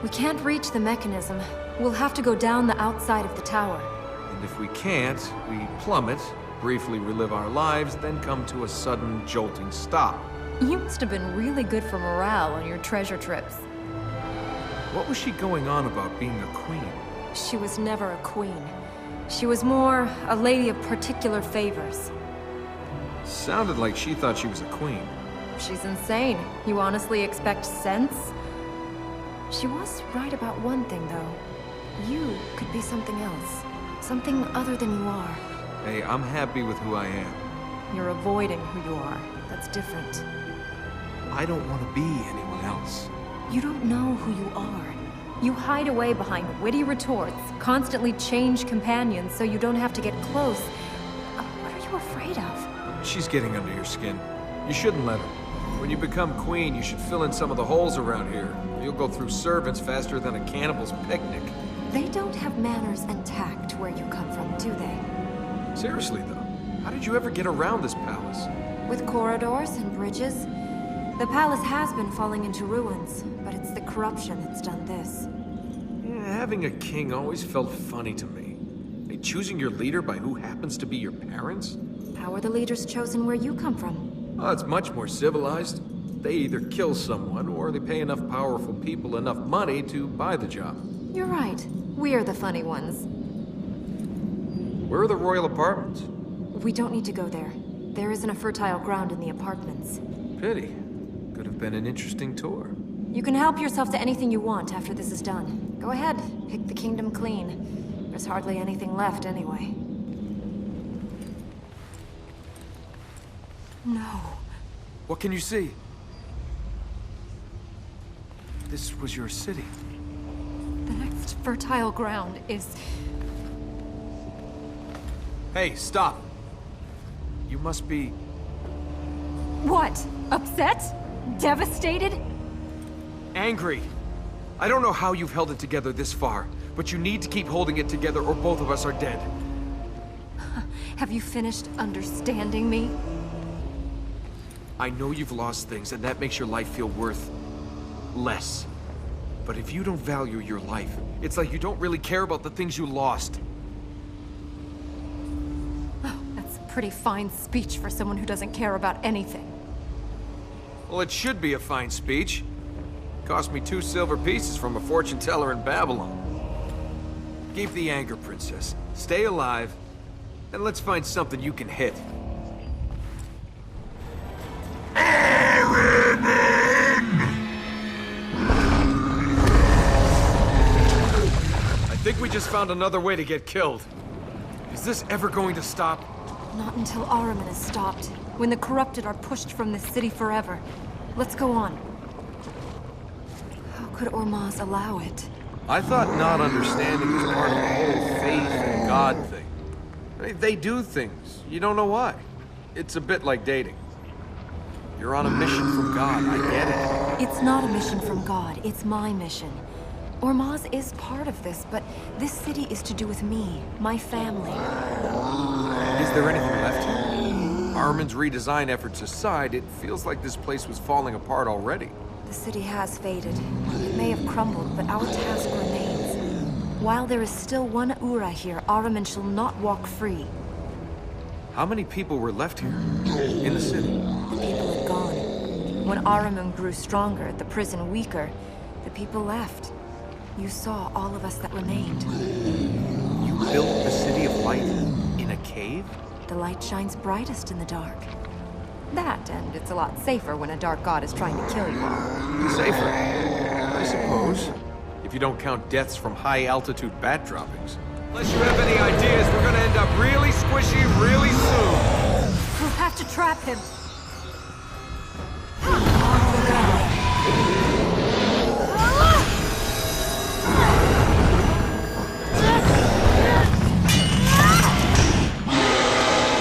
We can't reach the mechanism. We'll have to go down the outside of the tower. And if we can't, we plummet, briefly relive our lives, then come to a sudden, jolting stop. You must have been really good for morale on your treasure trips. What was she going on about being a queen? She was never a queen. She was more a lady of particular favors. Sounded like she thought she was a queen. She's insane. You honestly expect sense? She was right about one thing, though. You could be something else. Something other than you are. Hey, I'm happy with who I am. You're avoiding who you are. That's different. I don't want to be anyone else. You don't know who you are. You hide away behind witty retorts, constantly change companions so you don't have to get close. What are you afraid of? She's getting under your skin. You shouldn't let her. When you become queen, you should fill in some of the holes around here. You'll go through servants faster than a cannibal's picnic. They don't have manners and tact where you come from, do they? Seriously, though, how did you ever get around this palace? With corridors and bridges. The palace has been falling into ruins, but it's the corruption that's done this. Yeah, having a king always felt funny to me. Hey, choosing your leader by who happens to be your parents? How are the leaders chosen where you come from? Oh, it's much more civilized. They either kill someone, or they pay enough powerful people enough money to buy the job. You're right. We're the funny ones. Where are the royal apartments? We don't need to go there. There isn't a fertile ground in the apartments. Pity. Could have been an interesting tour. You can help yourself to anything you want after this is done. Go ahead, pick the kingdom clean. There's hardly anything left anyway. No. What can you see? This was your city. The next fertile ground is... Hey, stop! You must be... What? Upset? Devastated? angry. I don't know how you've held it together this far, but you need to keep holding it together or both of us are dead. Have you finished understanding me? I know you've lost things, and that makes your life feel worth less. But if you don't value your life, it's like you don't really care about the things you lost. Oh, that's pretty fine speech for someone who doesn't care about anything. Well, it should be a fine speech. Cost me 2 silver pieces from a fortune teller in Babylon. Keep the anger, Princess. Stay alive, and let's find something you can hit. I think we just found another way to get killed. Is this ever going to stop? Not until Ahriman is stopped. When the corrupted are pushed from this city forever. Let's go on. How could Ormaz allow it? I thought not understanding was part of the whole faith and God thing. I mean, they do things. You don't know why. It's a bit like dating. You're on a mission from God, I get it. It's not a mission from God, it's my mission. Ormaz is part of this, but this city is to do with me, my family. Is there anything left here? Ahriman's redesign efforts aside, it feels like this place was falling apart already. The city has faded. It may have crumbled, but our task remains. While there is still one Ura here, Ahriman shall not walk free. How many people were left here? In the city? The people had gone. When Ahriman grew stronger, the prison weaker, the people left. You saw all of us that remained. You built the City of Light in a cave? The light shines brightest in the dark. That, and it's a lot safer when a dark god is trying to kill you all. Safer, I suppose. If you don't count deaths from high-altitude bat droppings. Unless you have any ideas, we're gonna end up really squishy really soon. We'll have to trap him.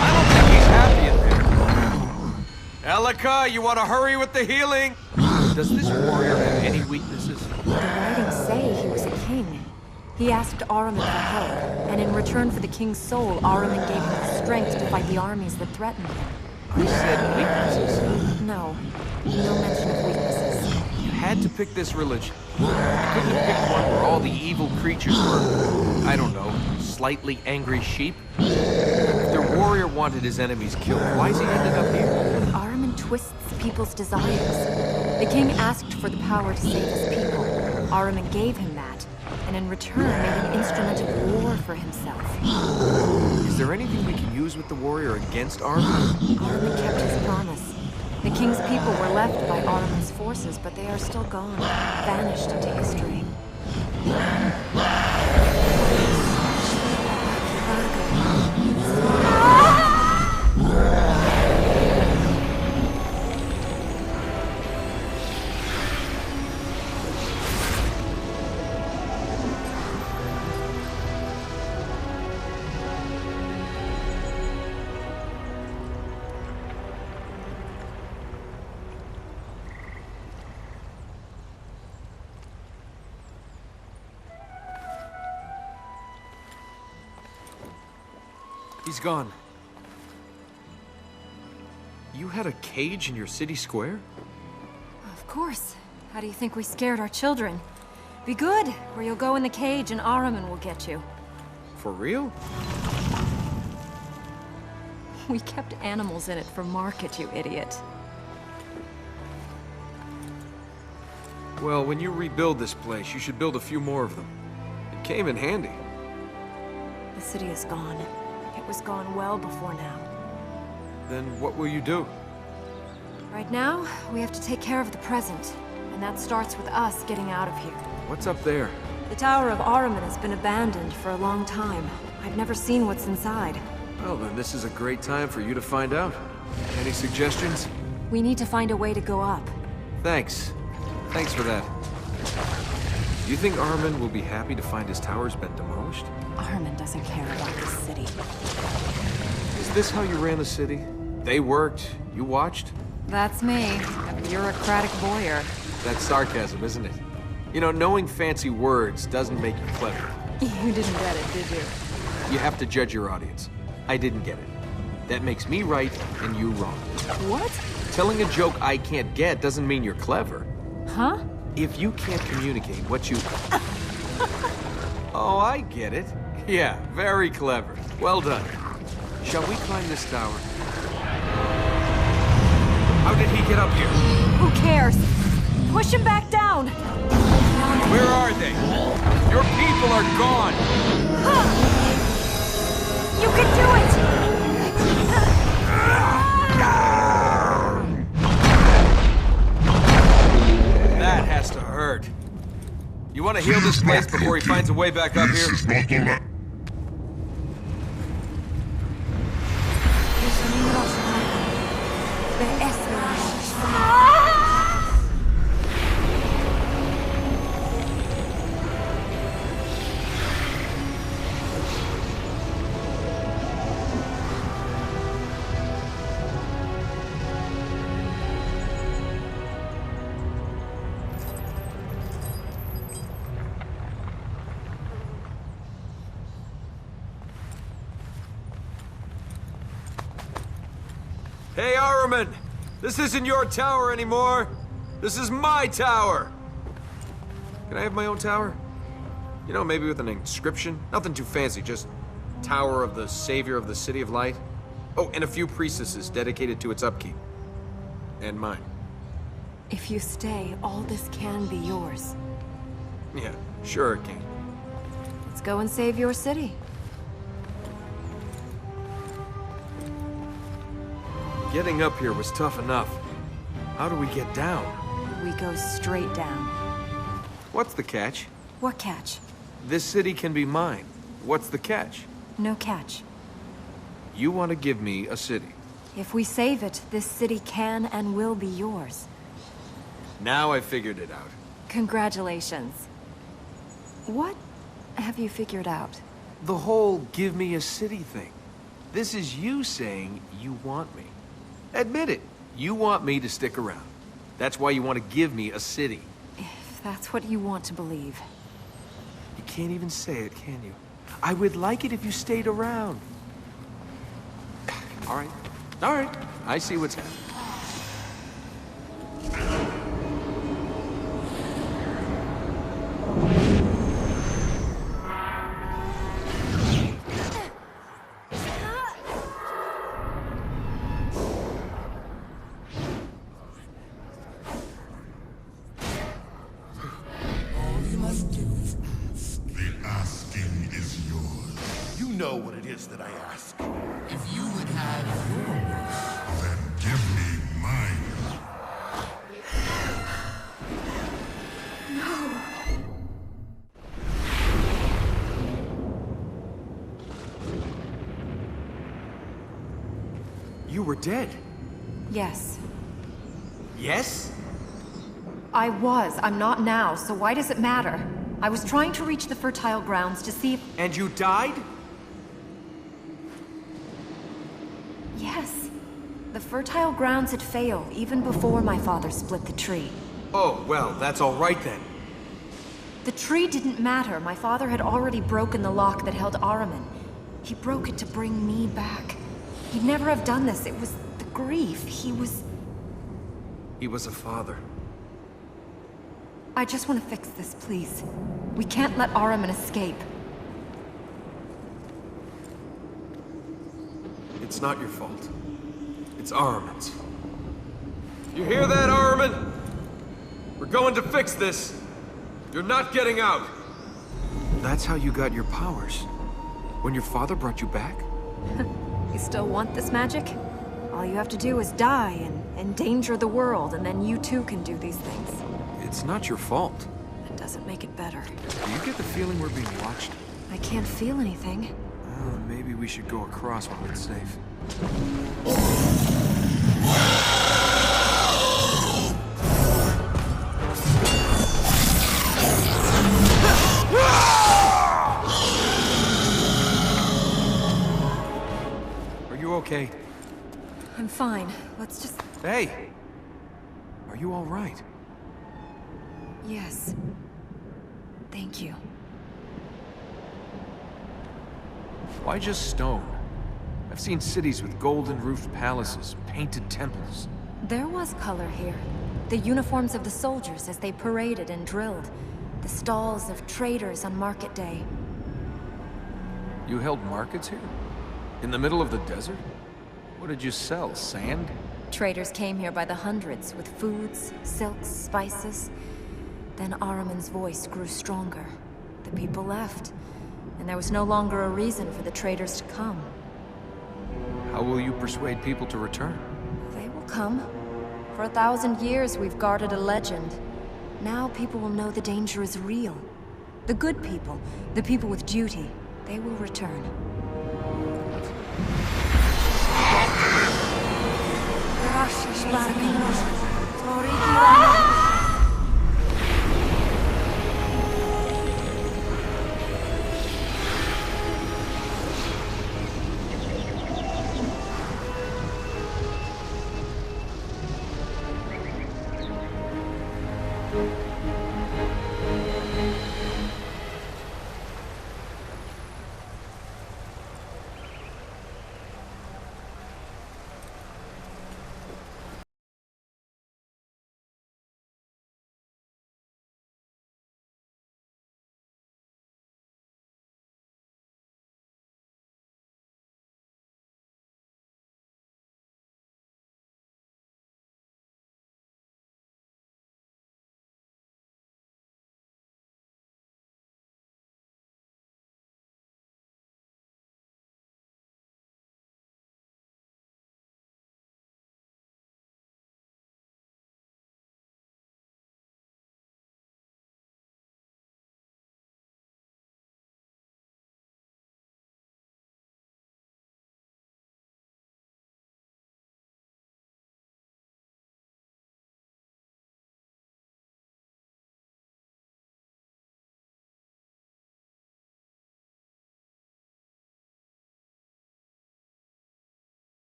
I don't think he's happy in there. Elika, you want to hurry with the healing? Does this warrior have any weaknesses? The writings say he was a king. He asked Ahriman for help, and in return for the king's soul, Ahriman gave him the strength to fight the armies that threatened him. You said weaknesses. No mention of weaknesses. You had to pick this religion. You couldn't have picked one where all the evil creatures were, I don't know, slightly angry sheep. If their warrior wanted his enemies killed, why's he ended up here? Ahriman twists people's desires. The king asked for the power to save his people. Ahriman gave him that, and in return made an instrument of war for himself. Is there anything we can use with the warrior against Ahriman? Ahriman kept his promise. The king's people were left by Ahriman's forces, but they are still gone, vanished into history. He's gone. You had a cage in your city square? Of course. How do you think we scared our children? Be good, or you'll go in the cage and Ahriman will get you. For real? We kept animals in it for market, you idiot. Well, when you rebuild this place, you should build a few more of them. It came in handy. The city is gone. It was gone well before now. Then what will you do? Right now, we have to take care of the present. And that starts with us getting out of here. What's up there? The Tower of Ahriman has been abandoned for a long time. I've never seen what's inside. Well, then this is a great time for you to find out. Any suggestions? We need to find a way to go up. Thanks. Thanks for that. Do you think Ahriman will be happy to find his tower's been demolished? Ahriman doesn't care about this city. Is this how you ran the city? They worked, you watched? That's me, a bureaucratic voyeur. That's sarcasm, isn't it? You know, knowing fancy words doesn't make you clever. You didn't get it, did you? You have to judge your audience. I didn't get it. That makes me right and you wrong. What? Telling a joke I can't get doesn't mean you're clever. Huh? If you can't communicate what you... Oh, I get it. Yeah, very clever. Well done. Shall we climb this tower? How did he get up here? Who cares? Push him back down! Where are they? Your people are gone! You can do it! That has to hurt. You want to heal this place before he finds a way back up here? Hey, Ahriman! This isn't your tower anymore! This is my tower! Can I have my own tower? You know, maybe with an inscription? Nothing too fancy, just Tower of the Savior of the City of Light. Oh, and a few priestesses dedicated to its upkeep. And mine. If you stay, all this can be yours. Yeah, sure it can. Let's go and save your city. Getting up here was tough enough. How do we get down? We go straight down. What's the catch? What catch? This city can be mine. What's the catch? No catch. You want to give me a city. If we save it, this city can and will be yours. Now I figured it out. Congratulations. What have you figured out? The whole give me a city thing. This is you saying you want me. Admit it. You want me to stick around. That's why you want to give me a city. If that's what you want to believe. You can't even say it, can you? I would like it if you stayed around. All right. All right. I see what's happening. You know what it is that I ask. If you would have your wish, Then give me mine. You were dead. Yes. Yes? I was. I'm not now, so why does it matter? I was trying to reach the fertile grounds to see if... And you died? Yes. The fertile grounds had failed even before my father split the tree. Oh, well, that's all right then. The tree didn't matter. My father had already broken the lock that held Ahriman. He broke it to bring me back. He'd never have done this. It was the grief. He was a father. I just want to fix this, please. We can't let Ahriman escape. It's not your fault. It's Ahriman's. You hear that, Ahriman? We're going to fix this. You're not getting out. That's how you got your powers. When your father brought you back? You still want this magic? All you have to do is die and endanger the world, and then you too can do these things. It's not your fault. It doesn't make it better. Do you get the feeling we're being watched? I can't feel anything. Maybe we should go across when it's safe. Are you okay? I'm fine. Let's just... Hey! Are you all right? Yes. Thank you. Why just stone? I've seen cities with golden-roofed palaces, painted temples. There was color here. The uniforms of the soldiers as they paraded and drilled. The stalls of traders on market day. You held markets here? In the middle of the desert? What did you sell, sand? Traders came here by the hundreds with foods, silks, spices. Then Ahriman's voice grew stronger. The people left, and there was no longer a reason for the traders to come. How will you persuade people to return? They will come. For 1,000 years we've guarded a legend. Now people will know the danger is real. The good people, the people with duty, they will return.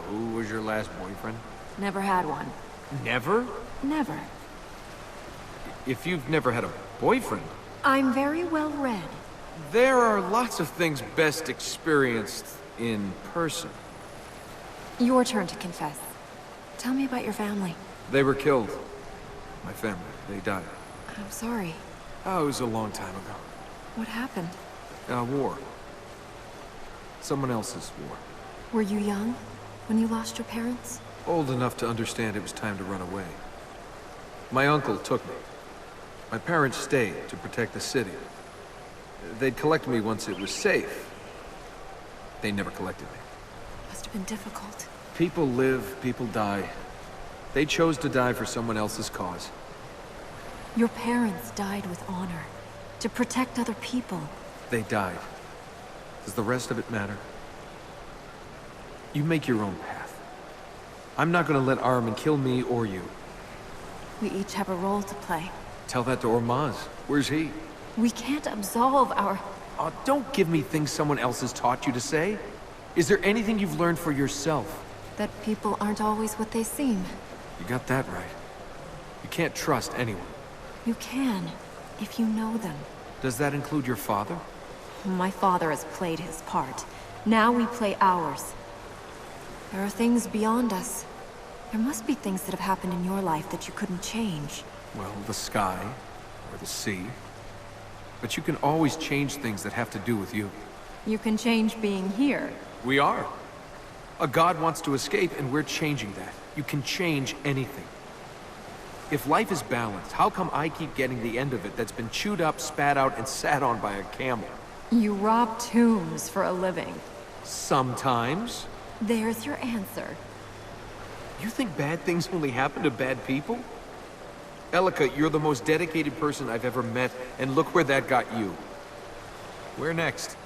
Who was your last boyfriend? Never had one. Never? Never. If you've never had a boyfriend, I'm very well read. there are lots of things best experienced in person. Your turn to confess. Tell me about your family. They were killed. My family, they died. I'm sorry. Oh, it was a long time ago. What happened? War. Someone else's war. Were you young when you lost your parents? Old enough to understand it was time to run away. My uncle took me. My parents stayed to protect the city. They'd collect me once it was safe. They never collected me. Must have been difficult. People live, people die. They chose to die for someone else's cause. Your parents died with honor. To protect other people. They died. Does the rest of it matter? You make your own path. I'm not gonna let Ahriman kill me or you. We each have a role to play. Tell that to Ormaz. Where's he? We can't absolve our... Oh, don't give me things someone else has taught you to say. Is there anything you've learned for yourself? That people aren't always what they seem. You got that right. You can't trust anyone. You can, if you know them. Does that include your father? My father has played his part. Now we play ours. There are things beyond us. There must be things that have happened in your life that you couldn't change. Well, the sky, or the sea. But you can always change things that have to do with you. You can change being here. We are. A god wants to escape, and we're changing that. You can change anything. If life is balanced, how come I keep getting the end of it that's been chewed up, spat out, and sat on by a camel? You rob tombs for a living. Sometimes. There's your answer. You think bad things only happen to bad people? Elika, you're the most dedicated person I've ever met, and look where that got you. Where next?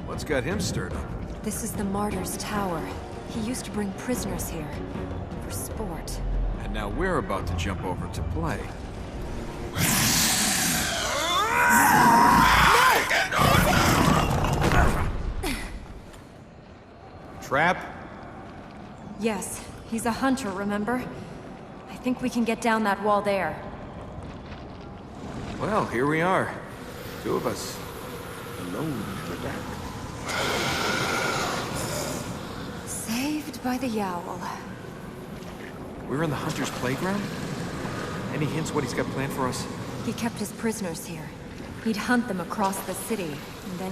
What's got him stirred up? This is the Martyr's Tower. He used to bring prisoners here. For sport. And now we're about to jump over to play. Trap? Yes, he's a hunter, remember? I think we can get down that wall there. Well, here we are. Two of us. Alone in the dark. Saved by the Yowl. We're in the hunter's playground? Any hints what he's got planned for us? He kept his prisoners here. He'd hunt them across the city, and then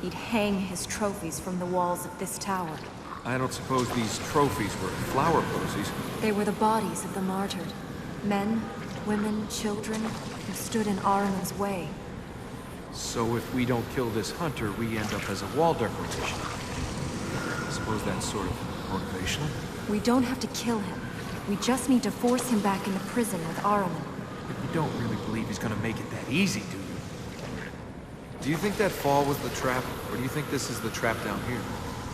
he'd hang his trophies from the walls of this tower. I don't suppose these trophies were flower posies. They were the bodies of the martyred. Men, women, children, who stood in Ahriman's way. So if we don't kill this hunter, we end up as a wall decoration. I suppose that's sort of motivational. We don't have to kill him. We just need to force him back into prison with Ahriman. But you don't really believe he's gonna make it that easy, do you? Do you think that fall was the trap, or do you think this is the trap down here?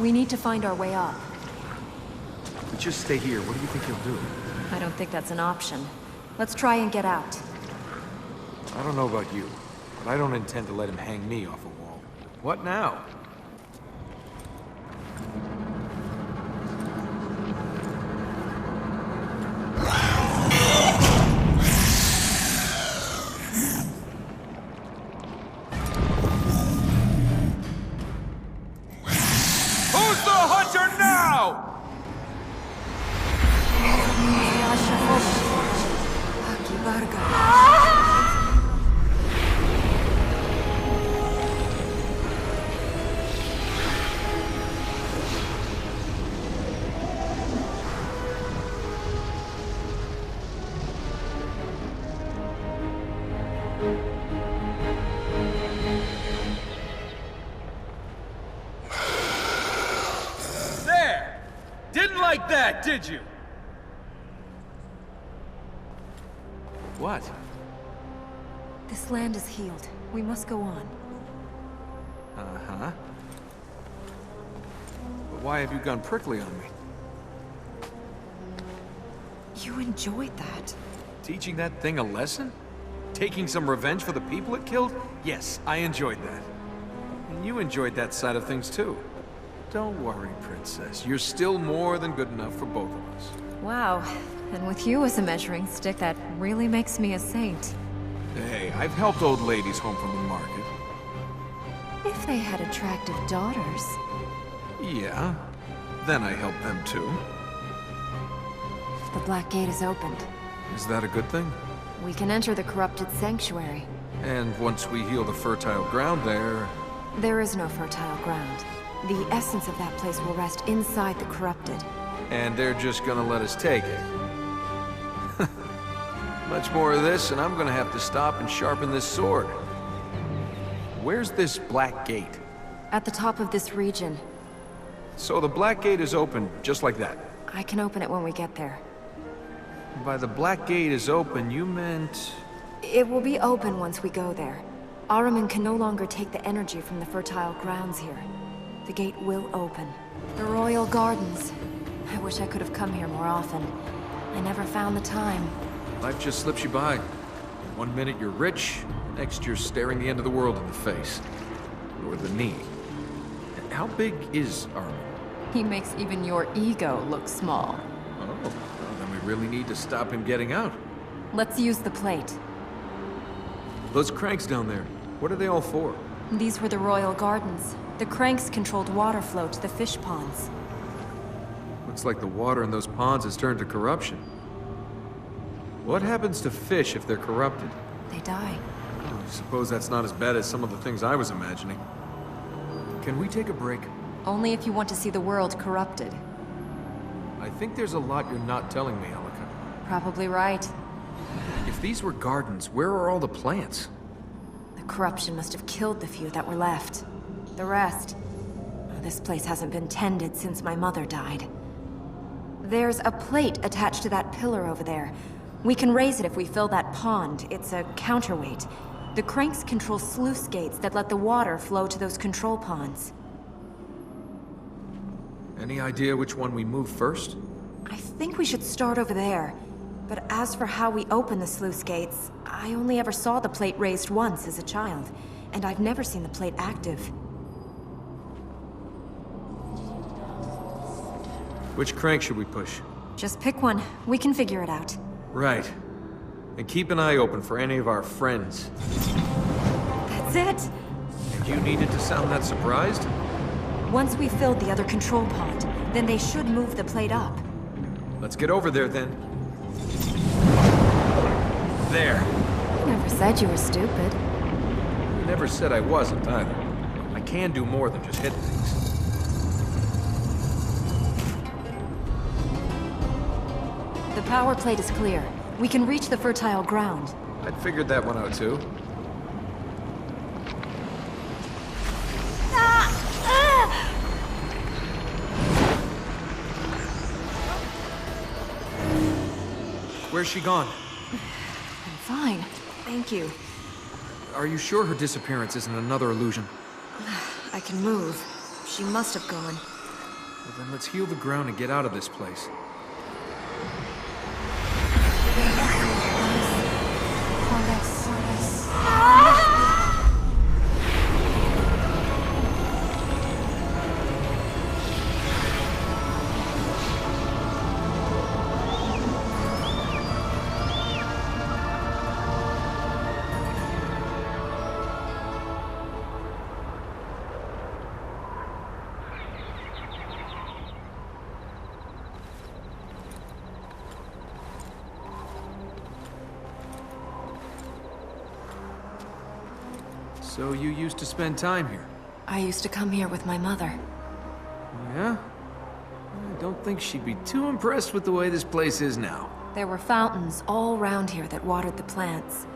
We need to find our way up. But just stay here, what do you think he'll do? I don't think that's an option. Let's try and get out. I don't know about you, but I don't intend to let him hang me off a wall. What now? Who's the hunter now? There! Didn't like that, did you? What? This land is healed. We must go on. Uh-huh. But why have you gone prickly on me? You enjoyed that. Teaching that thing a lesson? Taking some revenge for the people it killed? Yes, I enjoyed that. And you enjoyed that side of things too. Don't worry, Princess. You're still more than good enough for both of us. Wow. And with you as a measuring stick, that really makes me a saint. Hey, I've helped old ladies home from the market. If they had attractive daughters. Yeah. Then I helped them too. The Black Gate is opened. Is that a good thing? We can enter the corrupted sanctuary. And once we heal the fertile ground there... There is no fertile ground. The essence of that place will rest inside the corrupted. And they're just gonna let us take it. Much more of this, and I'm gonna have to stop and sharpen this sword. Where's this Black Gate? At the top of this region. So the Black Gate is open, just like that? I can open it when we get there. By the Black Gate is open, you meant... It will be open once we go there. Ahriman can no longer take the energy from the fertile grounds here. The gate will open. The Royal Gardens. I wish I could have come here more often. I never found the time. Life just slips you by. One minute you're rich, next you're staring the end of the world in the face. Or the knee. How big is Armin? He makes even your ego look small. Oh, well, then we really need to stop him getting out. Let's use the plate. Those cranks down there, what are they all for? These were the royal gardens. The cranks controlled water flow to the fish ponds. Looks like the water in those ponds has turned to corruption. What happens to fish if they're corrupted? They die. I suppose that's not as bad as some of the things I was imagining. Can we take a break? Only if you want to see the world corrupted. I think there's a lot you're not telling me, Elika. Probably right. If these were gardens, where are all the plants? The corruption must have killed the few that were left. The rest... This place hasn't been tended since my mother died. There's a plate attached to that pillar over there. We can raise it if we fill that pond. It's a counterweight. The cranks control sluice gates that let the water flow to those control ponds. Any idea which one we move first? I think we should start over there. But as for how we open the sluice gates, I only ever saw the plate raised once as a child, and I've never seen the plate active. Which crank should we push? Just pick one. We can figure it out. Right. And keep an eye open for any of our friends. That's it! And you needed to sound that surprised? Once we filled the other control pond, then they should move the plate up. Let's get over there then. There. You never said you were stupid. You never said I wasn't either. I can do more than just hit things. The power plate is clear. We can reach the fertile ground. I'd figured that one out too. Where's she gone? I'm fine. Thank you. Are you sure her disappearance isn't another illusion? I can move. She must have gone. Well, then let's heal the ground and get out of this place. So you used to spend time here? I used to come here with my mother. Yeah? I don't think she'd be too impressed with the way this place is now. There were fountains all around here that watered the plants.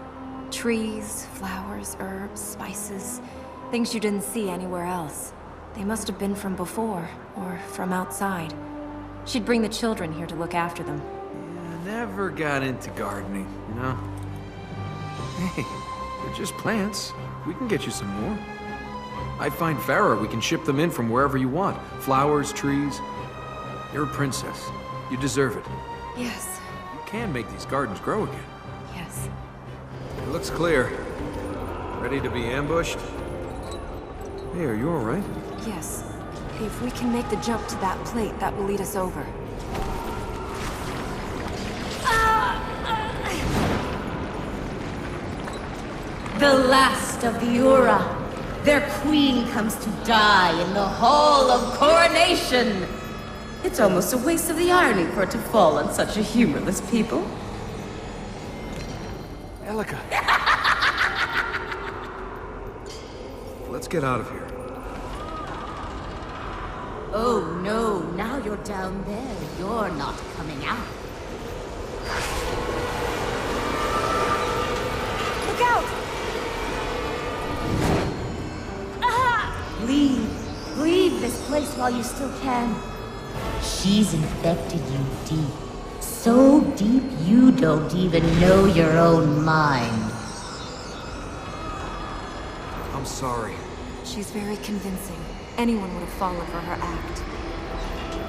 Trees, flowers, herbs, spices. Things you didn't see anywhere else. They must have been from before, or from outside. She'd bring the children here to look after them. Yeah, I never got into gardening, you know? Hey, they're just plants. We can get you some more. I find Farah, we can ship them in from wherever you want. Flowers, trees. You're a princess. You deserve it. Yes. You can make these gardens grow again. Yes. It looks clear. Ready to be ambushed? Hey, are you alright? Yes. If we can make the jump to that plate, that will lead us over. The last of the Ura. Their queen comes to die in the Hall of Coronation. It's almost a waste of the irony for it to fall on such a humorless people. Elika! Let's get out of here. Oh no, now you're down there. You're not coming out. Look out! Leave. Leave this place while you still can. She's infected you deep. So deep you don't even know your own mind. I'm sorry. She's very convincing. Anyone would have fallen for her act.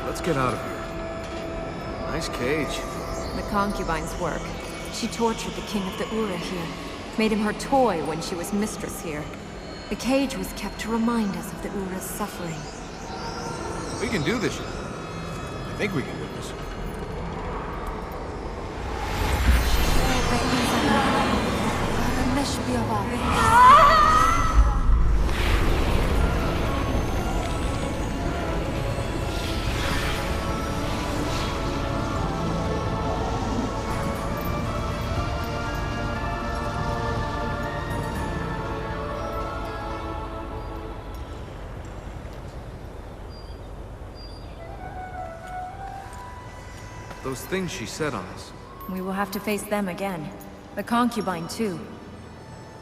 Let's get out of here. Nice cage. The concubine's work. She tortured the king of the Ura here. Made him her toy when she was mistress here. The cage was kept to remind us of the Ura's suffering. We can do this. I think we can do this. Those things she said on us. We will have to face them again. The concubine, too.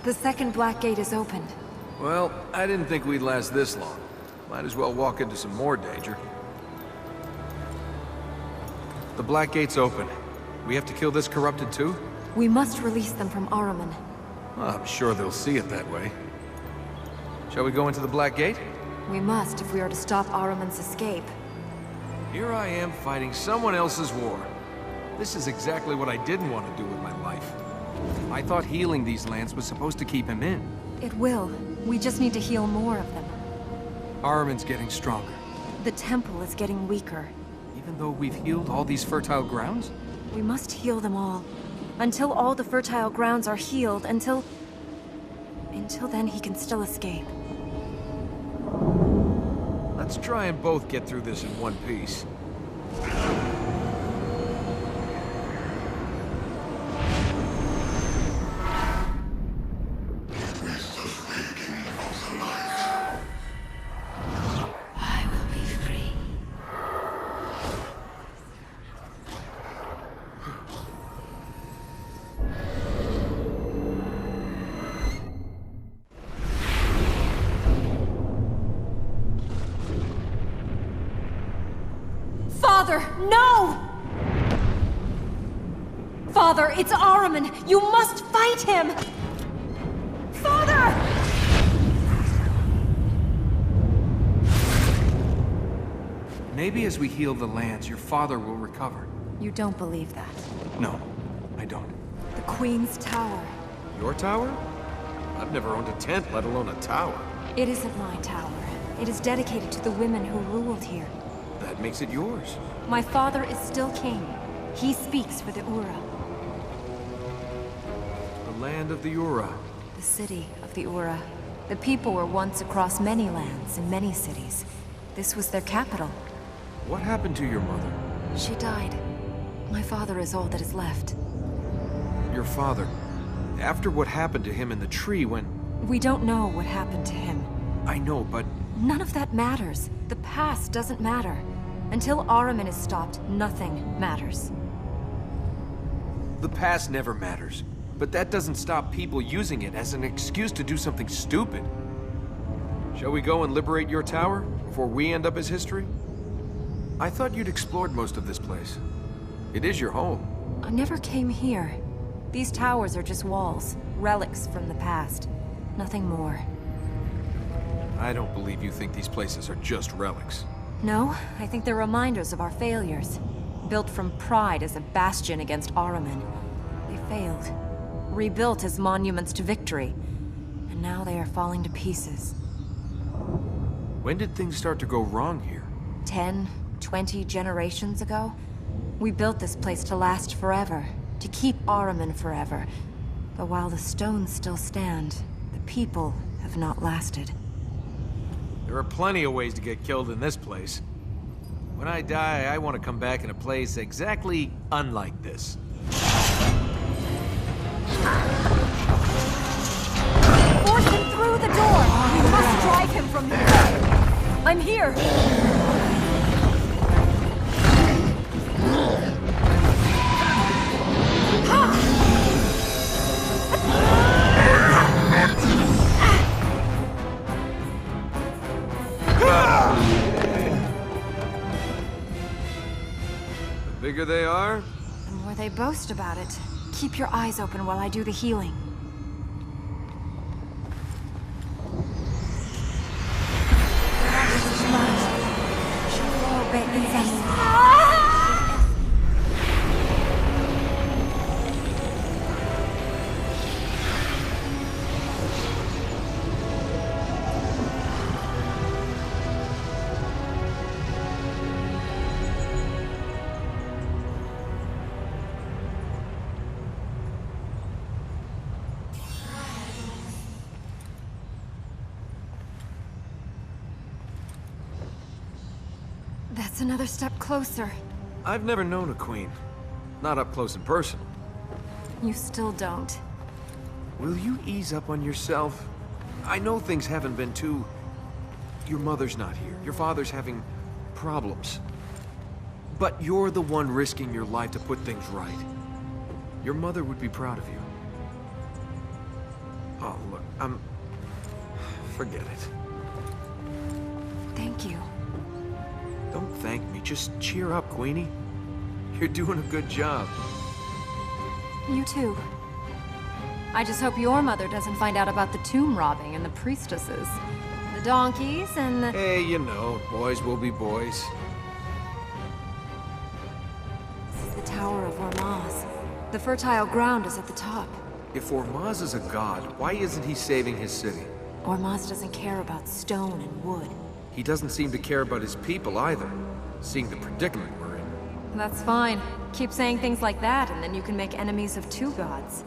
The second Black Gate is opened. Well, I didn't think we'd last this long. Might as well walk into some more danger. The Black Gate's open. We have to kill this corrupted too? We must release them from Ahriman. Well, I'm sure they'll see it that way. Shall we go into the Black Gate? We must if we are to stop Ahriman's escape. Here I am fighting someone else's war. This is exactly what I didn't want to do with my life. I thought healing these lands was supposed to keep him in. It will. We just need to heal more of them. Ahriman's getting stronger. The temple is getting weaker. Even though we've healed all these fertile grounds? We must heal them all. Until all the fertile grounds are healed, until then he can still escape. Let's try and both get through this in one piece. I will be free. Father, no! Father, it's Ahriman! You must fight him! Father! Maybe as we heal the lands, your father will recover. You don't believe that. No, I don't. The Queen's Tower. Your tower? I've never owned a tent, let alone a tower. It isn't my tower. It is dedicated to the women who ruled here. That makes it yours. My father is still king. He speaks for the Ura. The land of the Ura. The city of the Ura. The people were once across many lands and many cities. This was their capital. What happened to your mother? She died. My father is all that is left. Your father. After what happened to him in the tree when... We don't know what happened to him. I know, but... None of that matters. The past doesn't matter. Until Ahriman is stopped, nothing matters. The past never matters. But that doesn't stop people using it as an excuse to do something stupid. Shall we go and liberate your tower before we end up as history? I thought you'd explored most of this place. It is your home. I never came here. These towers are just walls, relics from the past. Nothing more. I don't believe you think these places are just relics. No, I think they're reminders of our failures. Built from pride as a bastion against Ahriman. They failed. Rebuilt as monuments to victory. And now they are falling to pieces. When did things start to go wrong here? 10, 20 generations ago? We built this place to last forever. To keep Ahriman forever. But while the stones still stand, the people have not lasted. There are plenty of ways to get killed in this place. When I die, I want to come back in a place exactly unlike this. Force him through the door! We must drive him from here! I'm here! The bigger they are, The more they boast about it. Keep your eyes open while I do the healing. It's another step closer. I've never known a queen. Not up close and personal. You still don't. Will you ease up on yourself? I know things haven't been too... Your mother's not here. Your father's having problems. But you're the one risking your life to put things right. Your mother would be proud of you. Oh, look, forget it. Thank you. Don't thank me. Just cheer up, Queenie. You're doing a good job. You too. I just hope your mother doesn't find out about the tomb robbing and the priestesses. The donkeys and the... Hey, you know, boys will be boys. This is the Tower of Ormaz. The fertile ground is at the top. If Ormaz is a god, why isn't he saving his city? Ormaz doesn't care about stone and wood. He doesn't seem to care about his people either, seeing the predicament we're in. That's fine. Keep saying things like that, and then you can make enemies of two gods.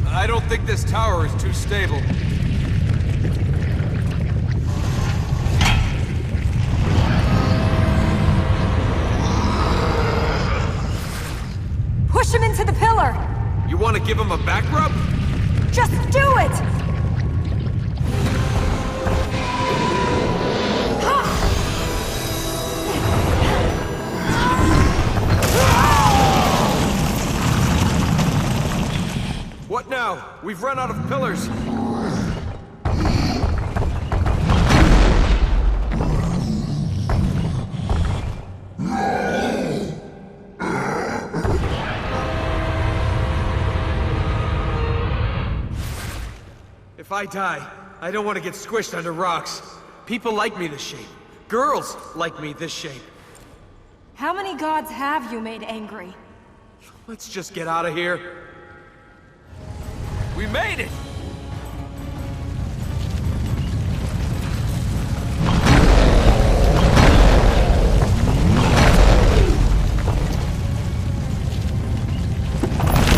I don't think this tower is too stable. Push him into the pillar! You want to give him a back rub? Just do it! What now? We've run out of pillars. If I die, I don't want to get squished under rocks. People like me this shape. Girls like me this shape. How many gods have you made angry? Let's just get out of here. We made it!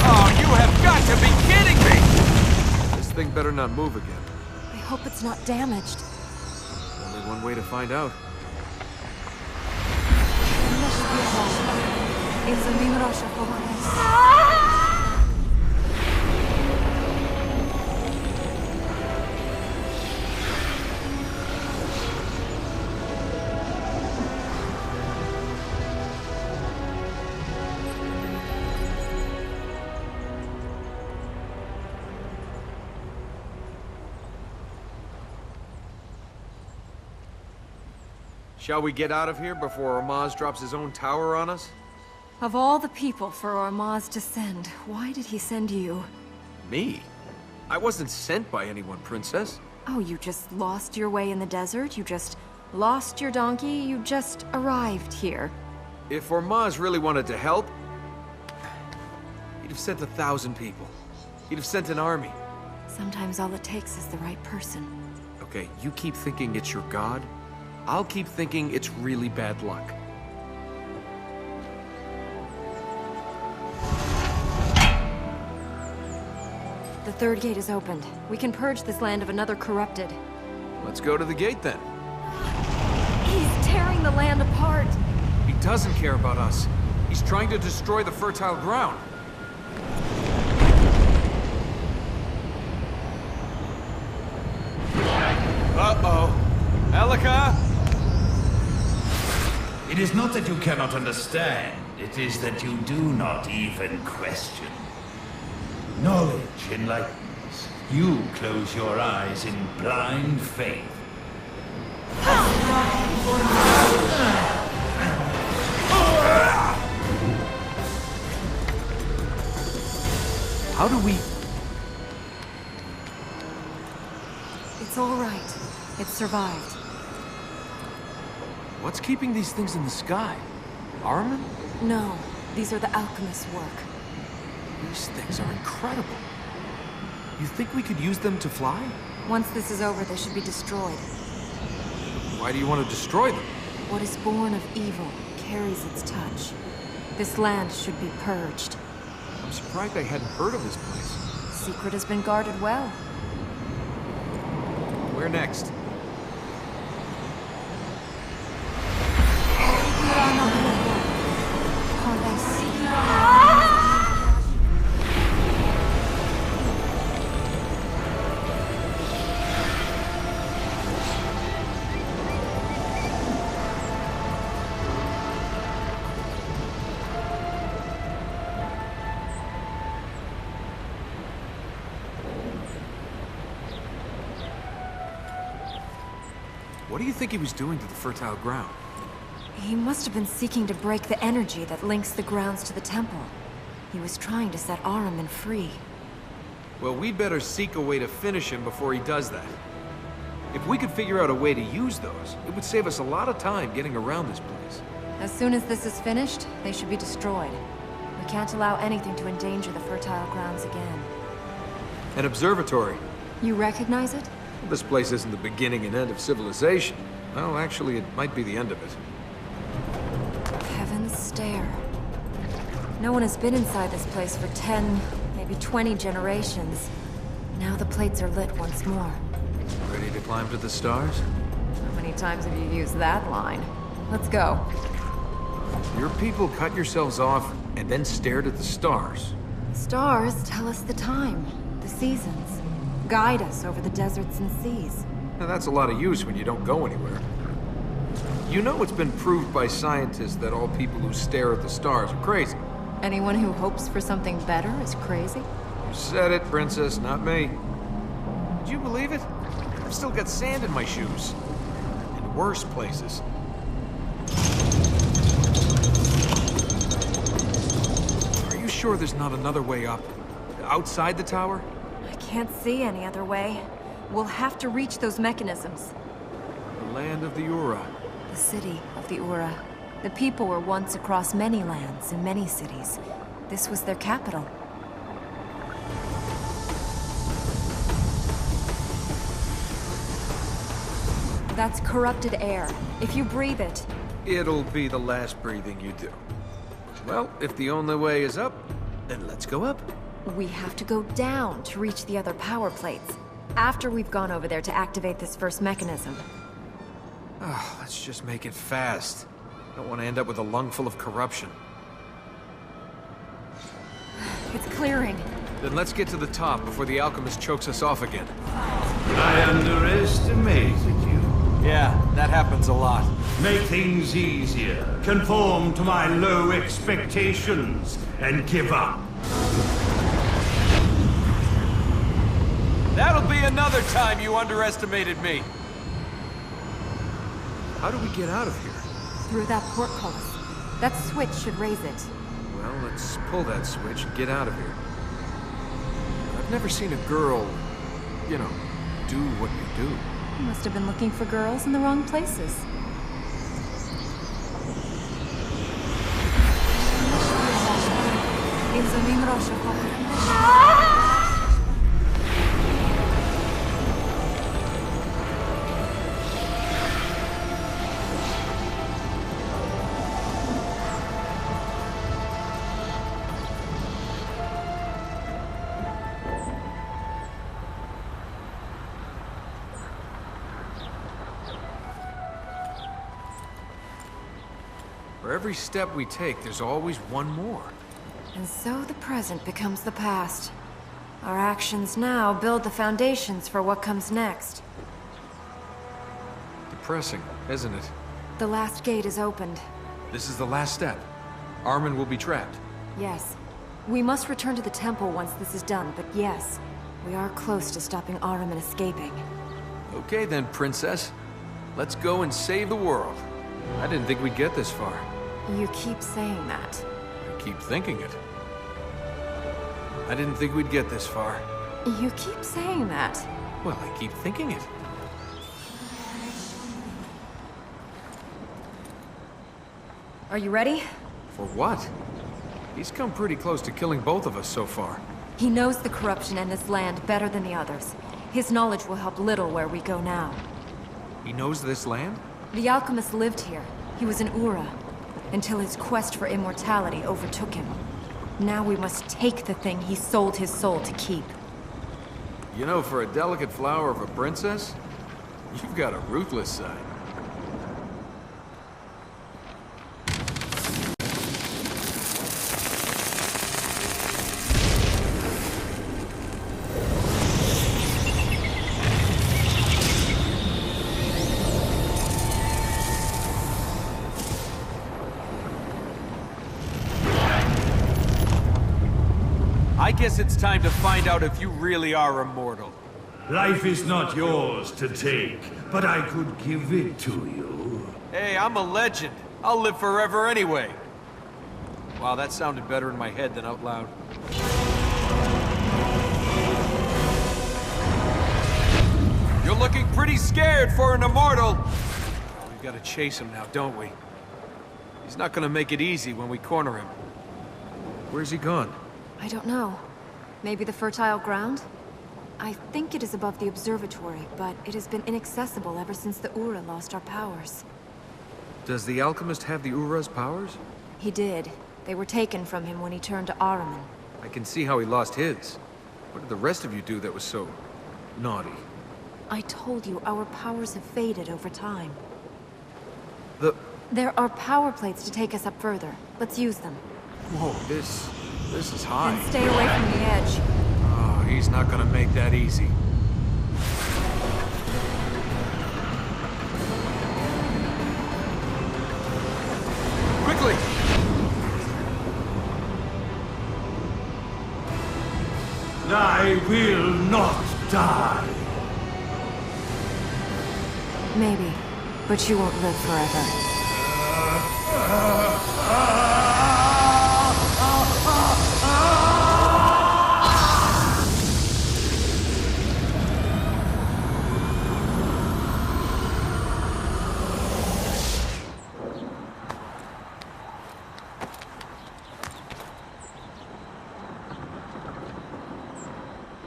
Oh, you have got to be kidding me! This thing better not move again. I hope it's not damaged. Only one way to find out. Shall we get out of here before Ormaz drops his own tower on us? Of all the people for Ormaz to send, why did he send you? Me? I wasn't sent by anyone, Princess. Oh, you just lost your way in the desert? You just lost your donkey? You just arrived here? If Ormaz really wanted to help, he'd have sent 1,000 people. He'd have sent an army. Sometimes all it takes is the right person. Okay, you keep thinking it's your god. I'll keep thinking it's really bad luck. The third gate is opened. We can purge this land of another corrupted. Let's go to the gate then. He's tearing the land apart. He doesn't care about us. He's trying to destroy the fertile ground. Uh-oh. Elika? It is not that you cannot understand, it is that you do not even question. Knowledge enlightens. You close your eyes in blind faith. How do we... It's all right. It survived. What's keeping these things in the sky? Armor? No, these are the alchemist's work. These things are incredible. You think we could use them to fly? Once this is over, they should be destroyed. Why do you want to destroy them? What is born of evil carries its touch. This land should be purged. I'm surprised I hadn't heard of this place. Secret has been guarded well. Where next? What do you think he was doing to the fertile ground? He must have been seeking to break the energy that links the grounds to the temple. He was trying to set Ahriman free. Well, we better seek a way to finish him before he does that. If we could figure out a way to use those, it would save us a lot of time getting around this place. As soon as this is finished, they should be destroyed. We can't allow anything to endanger the fertile grounds again. An observatory. You recognize it? This place isn't the beginning and end of civilization. Well, actually, it might be the end of it. Heaven's Stair. No one has been inside this place for 10, maybe 20 generations. Now the plates are lit once more. Ready to climb to the stars? How many times have you used that line? Let's go. Your people cut yourselves off and then stared at the stars. Stars tell us the time, the seasons, guide us over the deserts and seas. Now, that's a lot of use when you don't go anywhere. You know it's been proved by scientists that all people who stare at the stars are crazy. Anyone who hopes for something better is crazy? You said it, Princess, not me. Do you believe it? I've still got sand in my shoes. In worse places. Are you sure there's not another way up? Outside the tower? I can't see any other way. We'll have to reach those mechanisms. The land of the Ura. The city of the Ura. The people were once across many lands and many cities. This was their capital. That's corrupted air. If you breathe it... It'll be the last breathing you do. Well, if the only way is up, then let's go up. We have to go down to reach the other power plates. After we've gone over there to activate this first mechanism. Oh, let's just make it fast. Don't want to end up with a lung full of corruption. It's clearing. Then let's get to the top before the alchemist chokes us off again. I underestimated you. Yeah, that happens a lot. Make things easier. Conform to my low expectations and give up. That'll be another time you underestimated me. How do we get out of here? Through that portcullis. That switch should raise it. Well, let's pull that switch and get out of here. I've never seen a girl, you know, do what you do. You must have been looking for girls in the wrong places. For every step we take, there's always one more. And so the present becomes the past. Our actions now build the foundations for what comes next. Depressing, isn't it? The last gate is opened. This is the last step. Armin will be trapped. Yes. We must return to the temple once this is done, but yes, we are close to stopping Ahriman escaping. Okay then, Princess. Let's go and save the world. I didn't think we'd get this far. You keep saying that. I keep thinking it. I didn't think we'd get this far. You keep saying that. Well, I keep thinking it. Are you ready? For what? He's come pretty close to killing both of us so far. He knows the corruption in this land better than the others. His knowledge will help little where we go now. He knows this land? The alchemist lived here. He was an Ura. Until his quest for immortality overtook him. Now we must take the thing he sold his soul to keep. You know, for a delicate flower of a princess, you've got a ruthless side. I guess it's time to find out if you really are immortal. Life is not yours to take, but I could give it to you. Hey, I'm a legend. I'll live forever anyway. Wow, that sounded better in my head than out loud. You're looking pretty scared for an immortal. We've got to chase him now, don't we? He's not gonna make it easy when we corner him. Where's he gone? I don't know. Maybe the fertile ground? I think it is above the observatory, but it has been inaccessible ever since the Ura lost our powers. Does the alchemist have the Ura's powers? He did. They were taken from him when he turned to Ahriman. I can see how he lost his. What did the rest of you do that was so... naughty? I told you, our powers have faded over time. There are power plates to take us up further. Let's use them. Whoa, this is high. And stay away from the edge. Oh, he's not gonna make that easy. Quickly! I will not die. Maybe, but you won't live forever.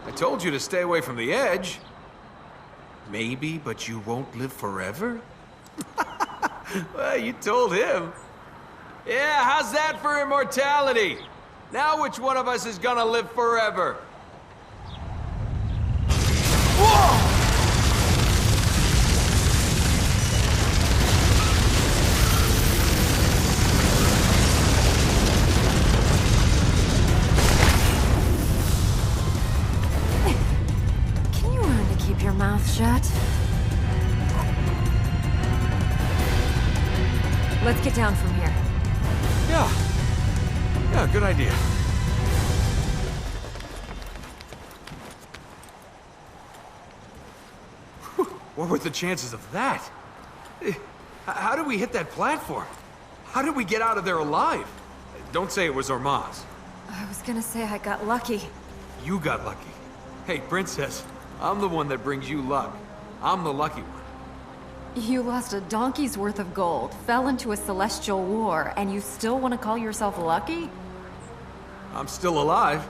I told you to stay away from the edge. Maybe, but you won't live forever? Well, you told him. Yeah, how's that for immortality? Now which one of us is gonna live forever? Whoa! Can you learn to keep your mouth shut? Let's get down from here. Yeah, good idea. Whew, what were the chances of that? How did we hit that platform? How did we get out of there alive? Don't say it was Ormaz. I was gonna say I got lucky. You got lucky. Hey, Princess, I'm the one that brings you luck. I'm the lucky one. You lost a donkey's worth of gold, fell into a celestial war, and you still want to call yourself lucky? I'm still alive.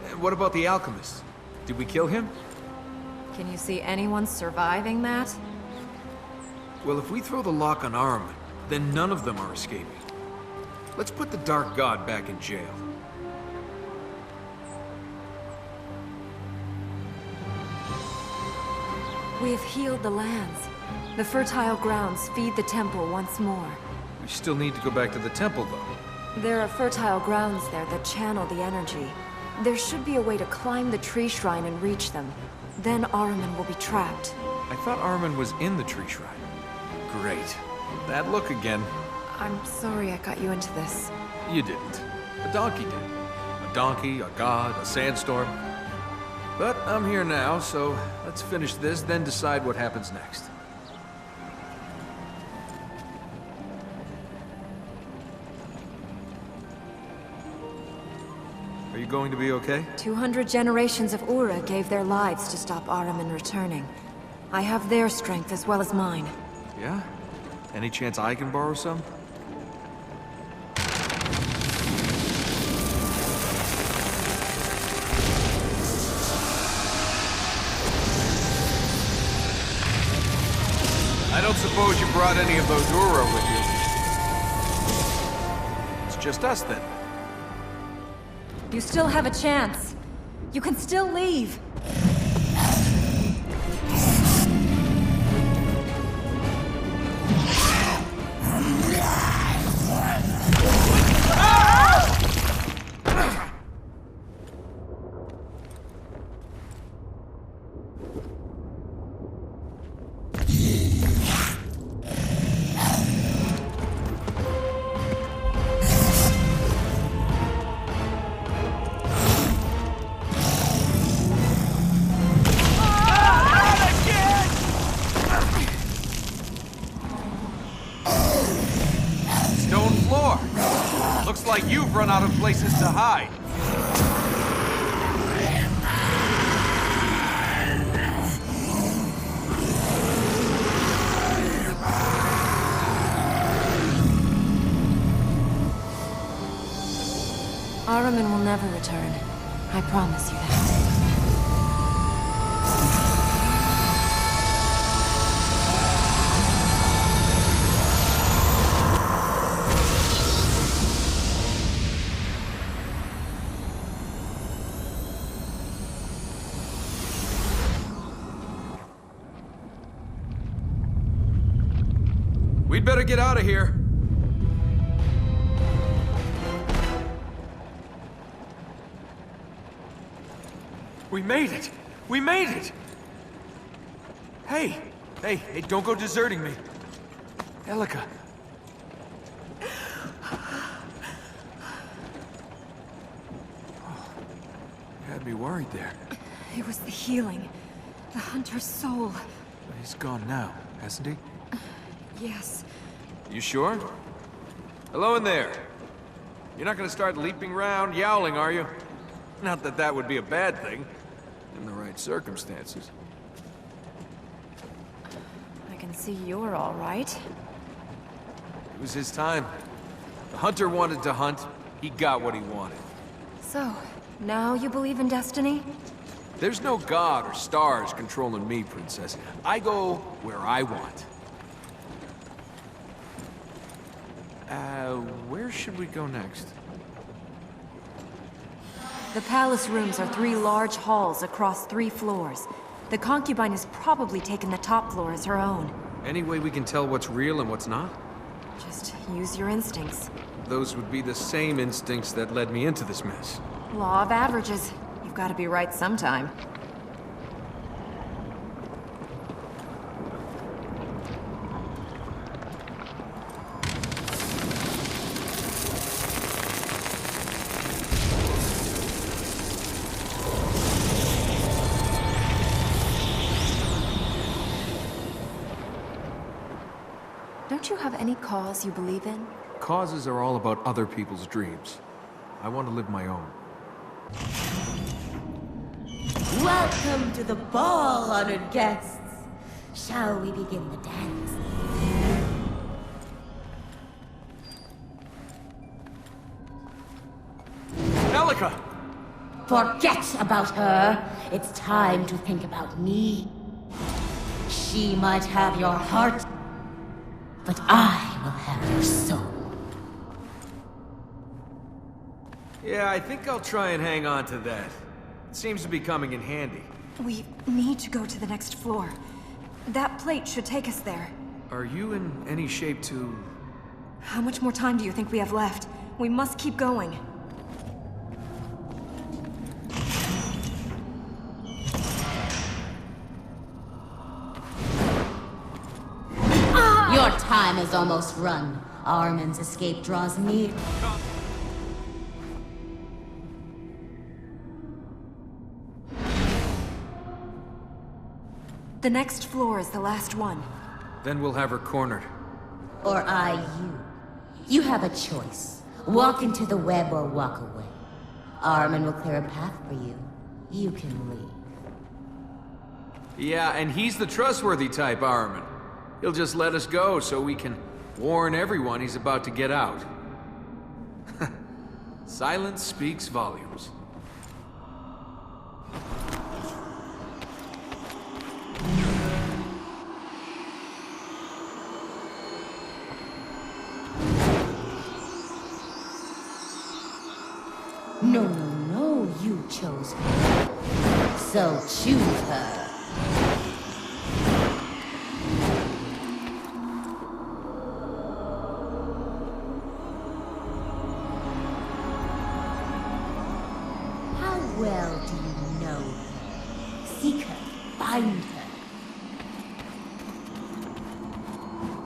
And what about the alchemist? Did we kill him? Can you see anyone surviving that? Well, if we throw the lock on Ahriman, then none of them are escaping. Let's put the Dark God back in jail. We have healed the lands. The fertile grounds feed the temple once more. We still need to go back to the temple, though. There are fertile grounds there that channel the energy. There should be a way to climb the tree shrine and reach them. Then Ahriman will be trapped. I thought Ahriman was in the tree shrine. Great. That look again. I'm sorry I got you into this. You didn't. A donkey did. A donkey, a god, a sandstorm. But I'm here now, so let's finish this, then decide what happens next. Are you going to be okay? 200 generations of Ura gave their lives to stop Ahriman returning. I have their strength as well as mine. Yeah? Any chance I can borrow some? I don't suppose you brought any of those Ura with you. It's just us then. You still have a chance. You can still leave. Looks like you've run out of places to hide. Ahriman will never return. I promise you that. We'd better get out of here. We made it! We made it! Hey! Hey, don't go deserting me. Elika. Oh, you had me worried there. It was the healing. The hunter's soul. He's gone now, hasn't he? Yes. You sure? Hello in there. You're not gonna start leaping around, yowling, are you? Not that that would be a bad thing, in the right circumstances. I can see you're all right. It was his time. The hunter wanted to hunt. He got what he wanted. So, now you believe in destiny? There's no god or stars controlling me, Princess. I go where I want. Where should we go next? The palace rooms are 3 large halls across 3 floors. The concubine has probably taken the top floor as her own. Any way we can tell what's real and what's not? Just use your instincts. Those would be the same instincts that led me into this mess. Law of averages. You've got to be right sometime. Don't you have any cause you believe in? Causes are all about other people's dreams. I want to live my own. Welcome to the ball, honored guests. Shall we begin the dance? Elika! Forget about her. It's time to think about me. She might have your heart, but I will have your soul. Yeah, I think I'll try and hang on to that. It seems to be coming in handy. We need to go to the next floor. That plate should take us there. Are you in any shape to... How much more time do you think we have left? We must keep going. Your time is almost run. Armin's escape draws near. The next floor is the last one. Then we'll have her cornered. Or I you. You have a choice. Walk into the web or walk away. Armin will clear a path for you. You can leave. Yeah, and he's the trustworthy type, Ahriman. He'll just let us go so we can warn everyone he's about to get out. Silence speaks volumes. No, you chose her. So choose her. How well do you know her? Seek her, find her.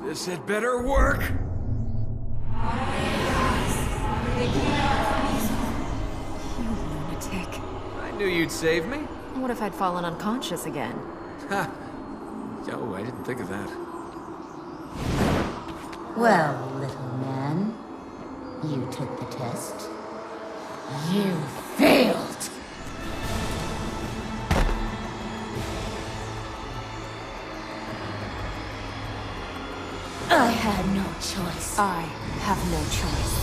This had better work! Lunatic. I knew you'd save me. What if I'd fallen unconscious again? Ha! Oh, I didn't think of that. Well, little man, You took the test. You failed! I had no choice. I have no choice.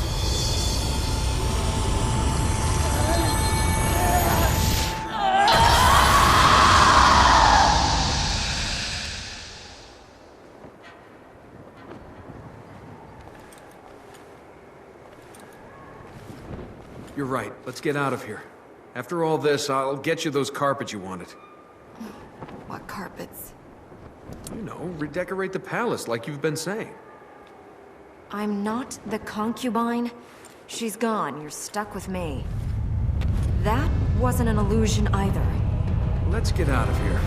You're right. Let's get out of here. After all this, I'll get you those carpets you wanted. What carpets? You know, redecorate the palace like you've been saying. I'm not the concubine. She's gone. You're stuck with me. That wasn't an illusion either. Let's get out of here.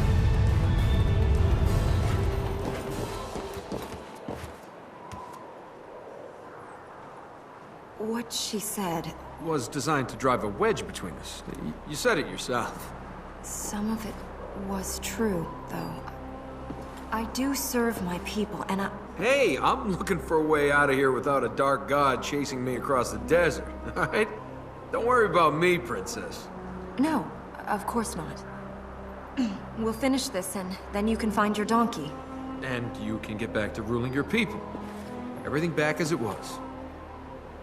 What she said, Was designed to drive a wedge between us. You said it yourself. some of it was true, though. I do serve my people, and Hey, I'm looking for a way out of here without a dark god chasing me across the desert, alright? Don't worry about me, princess. No, of course not. We'll finish this, and then you can find your donkey. And you can get back to ruling your people. Everything back as it was.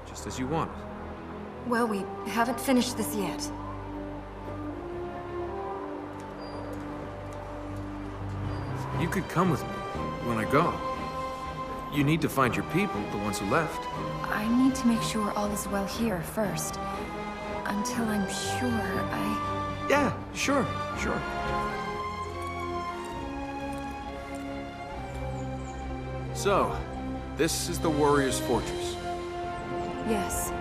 Just as you wanted. Well, we haven't finished this yet. You could come with me when I go. You need to find your people, the ones who left. I need to make sure all is well here first. Until I'm sure Yeah, sure. So, this is the Warrior's Fortress. Yes,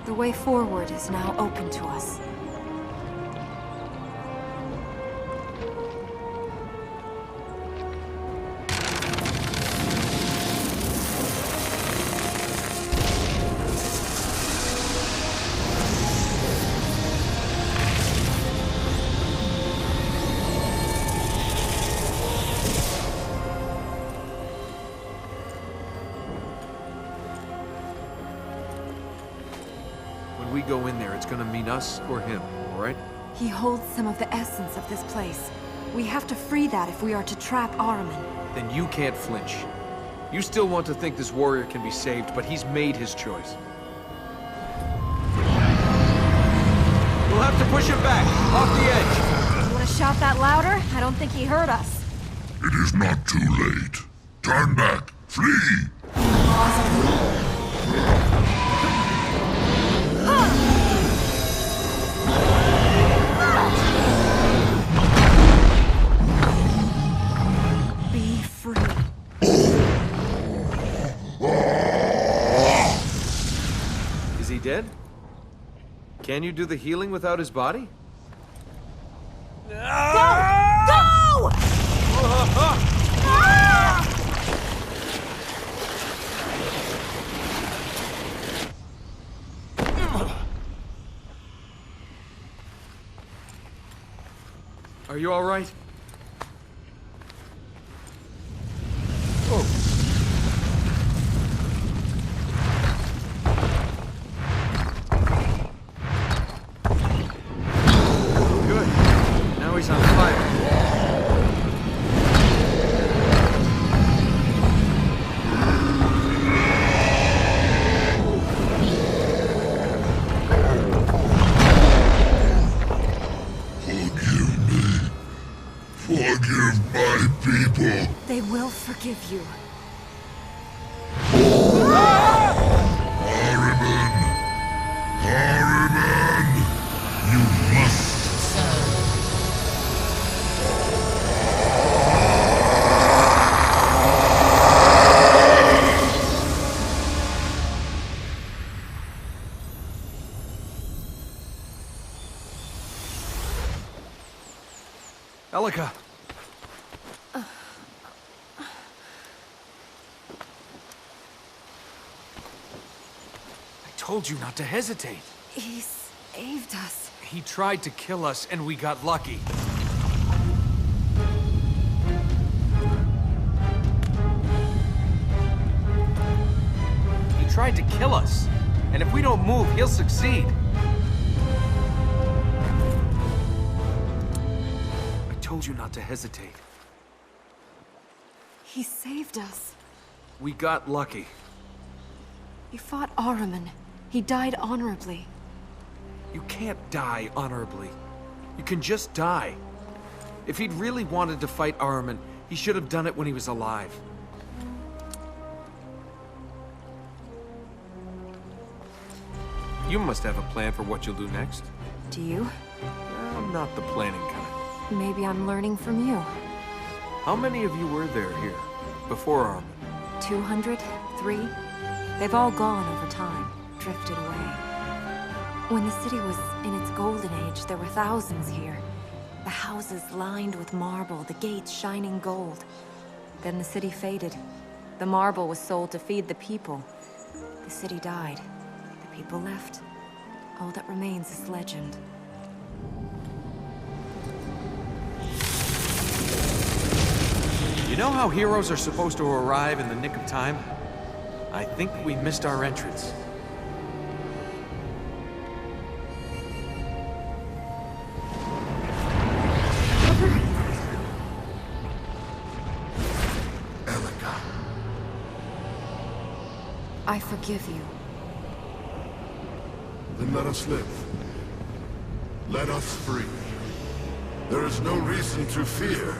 the way forward is now open to us. When we go in there, it's gonna mean us or him, alright? He holds some of the essence of this place. We have to free that if we are to trap Ahriman. Then you can't flinch. You still want to think this warrior can be saved, but he's made his choice. We'll have to push him back, off the edge. You want to shout that louder? I don't think he heard us. It is not too late. Turn back. Flee! Be free. Is he dead? Can you do the healing without his body? Go! Are you alright? Good. Now he's on fire. Forgive my people. They will forgive you. Ahriman! You must. Elika! I told you not to hesitate. He saved us. He tried to kill us, and we got lucky. He tried to kill us, And if we don't move, he'll succeed. I told you not to hesitate. He saved us. We got lucky. He fought Ahriman. He died honorably. You can't die honorably. You can just die. If he'd really wanted to fight Ahriman, he should have done it when he was alive. You must have a plan for what you'll do next. Do you? I'm not the planning kind. Maybe I'm learning from you. How many of you were there here, before Ahriman? 200? 3? They've all gone over time, drifted away. When the city was in its golden age, there were thousands here. The houses lined with marble, the gates shining gold. Then the city faded. The marble was sold to feed the people. The city died. The people left. All that remains is legend. You know how heroes are supposed to arrive in the nick of time? I think we missed our entrance. Elika. I forgive you. Then let us live. Let us free. There is no reason to fear.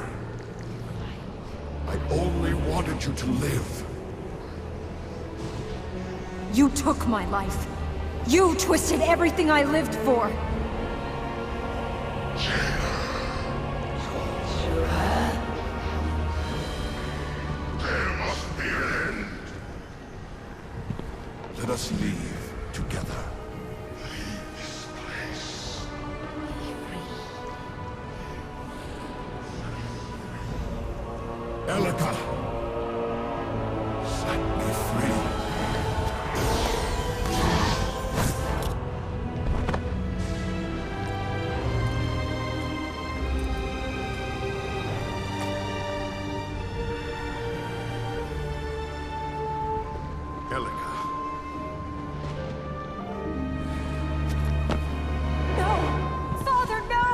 I only wanted you to live. You took my life. You twisted everything I lived for. There must be an end. Let us leave together. Leave this place. Elika! Set me free. Elika. No! Father, no!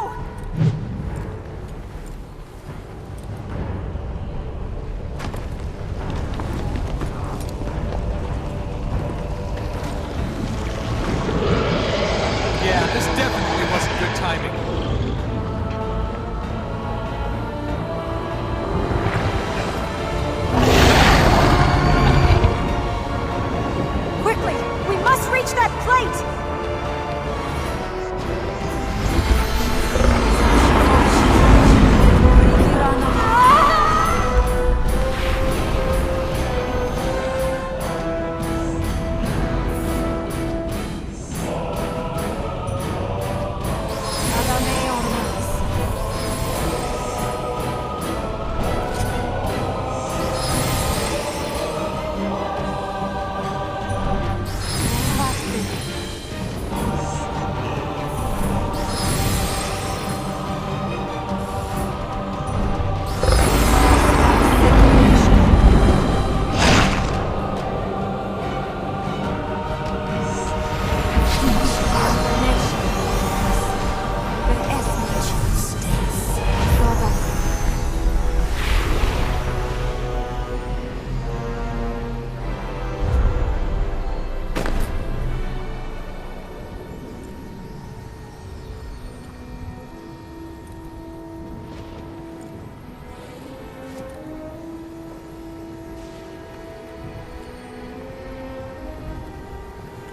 Yeah, this definitely wasn't good timing. Quickly! We must reach that plate!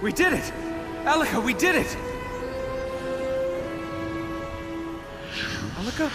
We did it! Elika, we did it! Elika?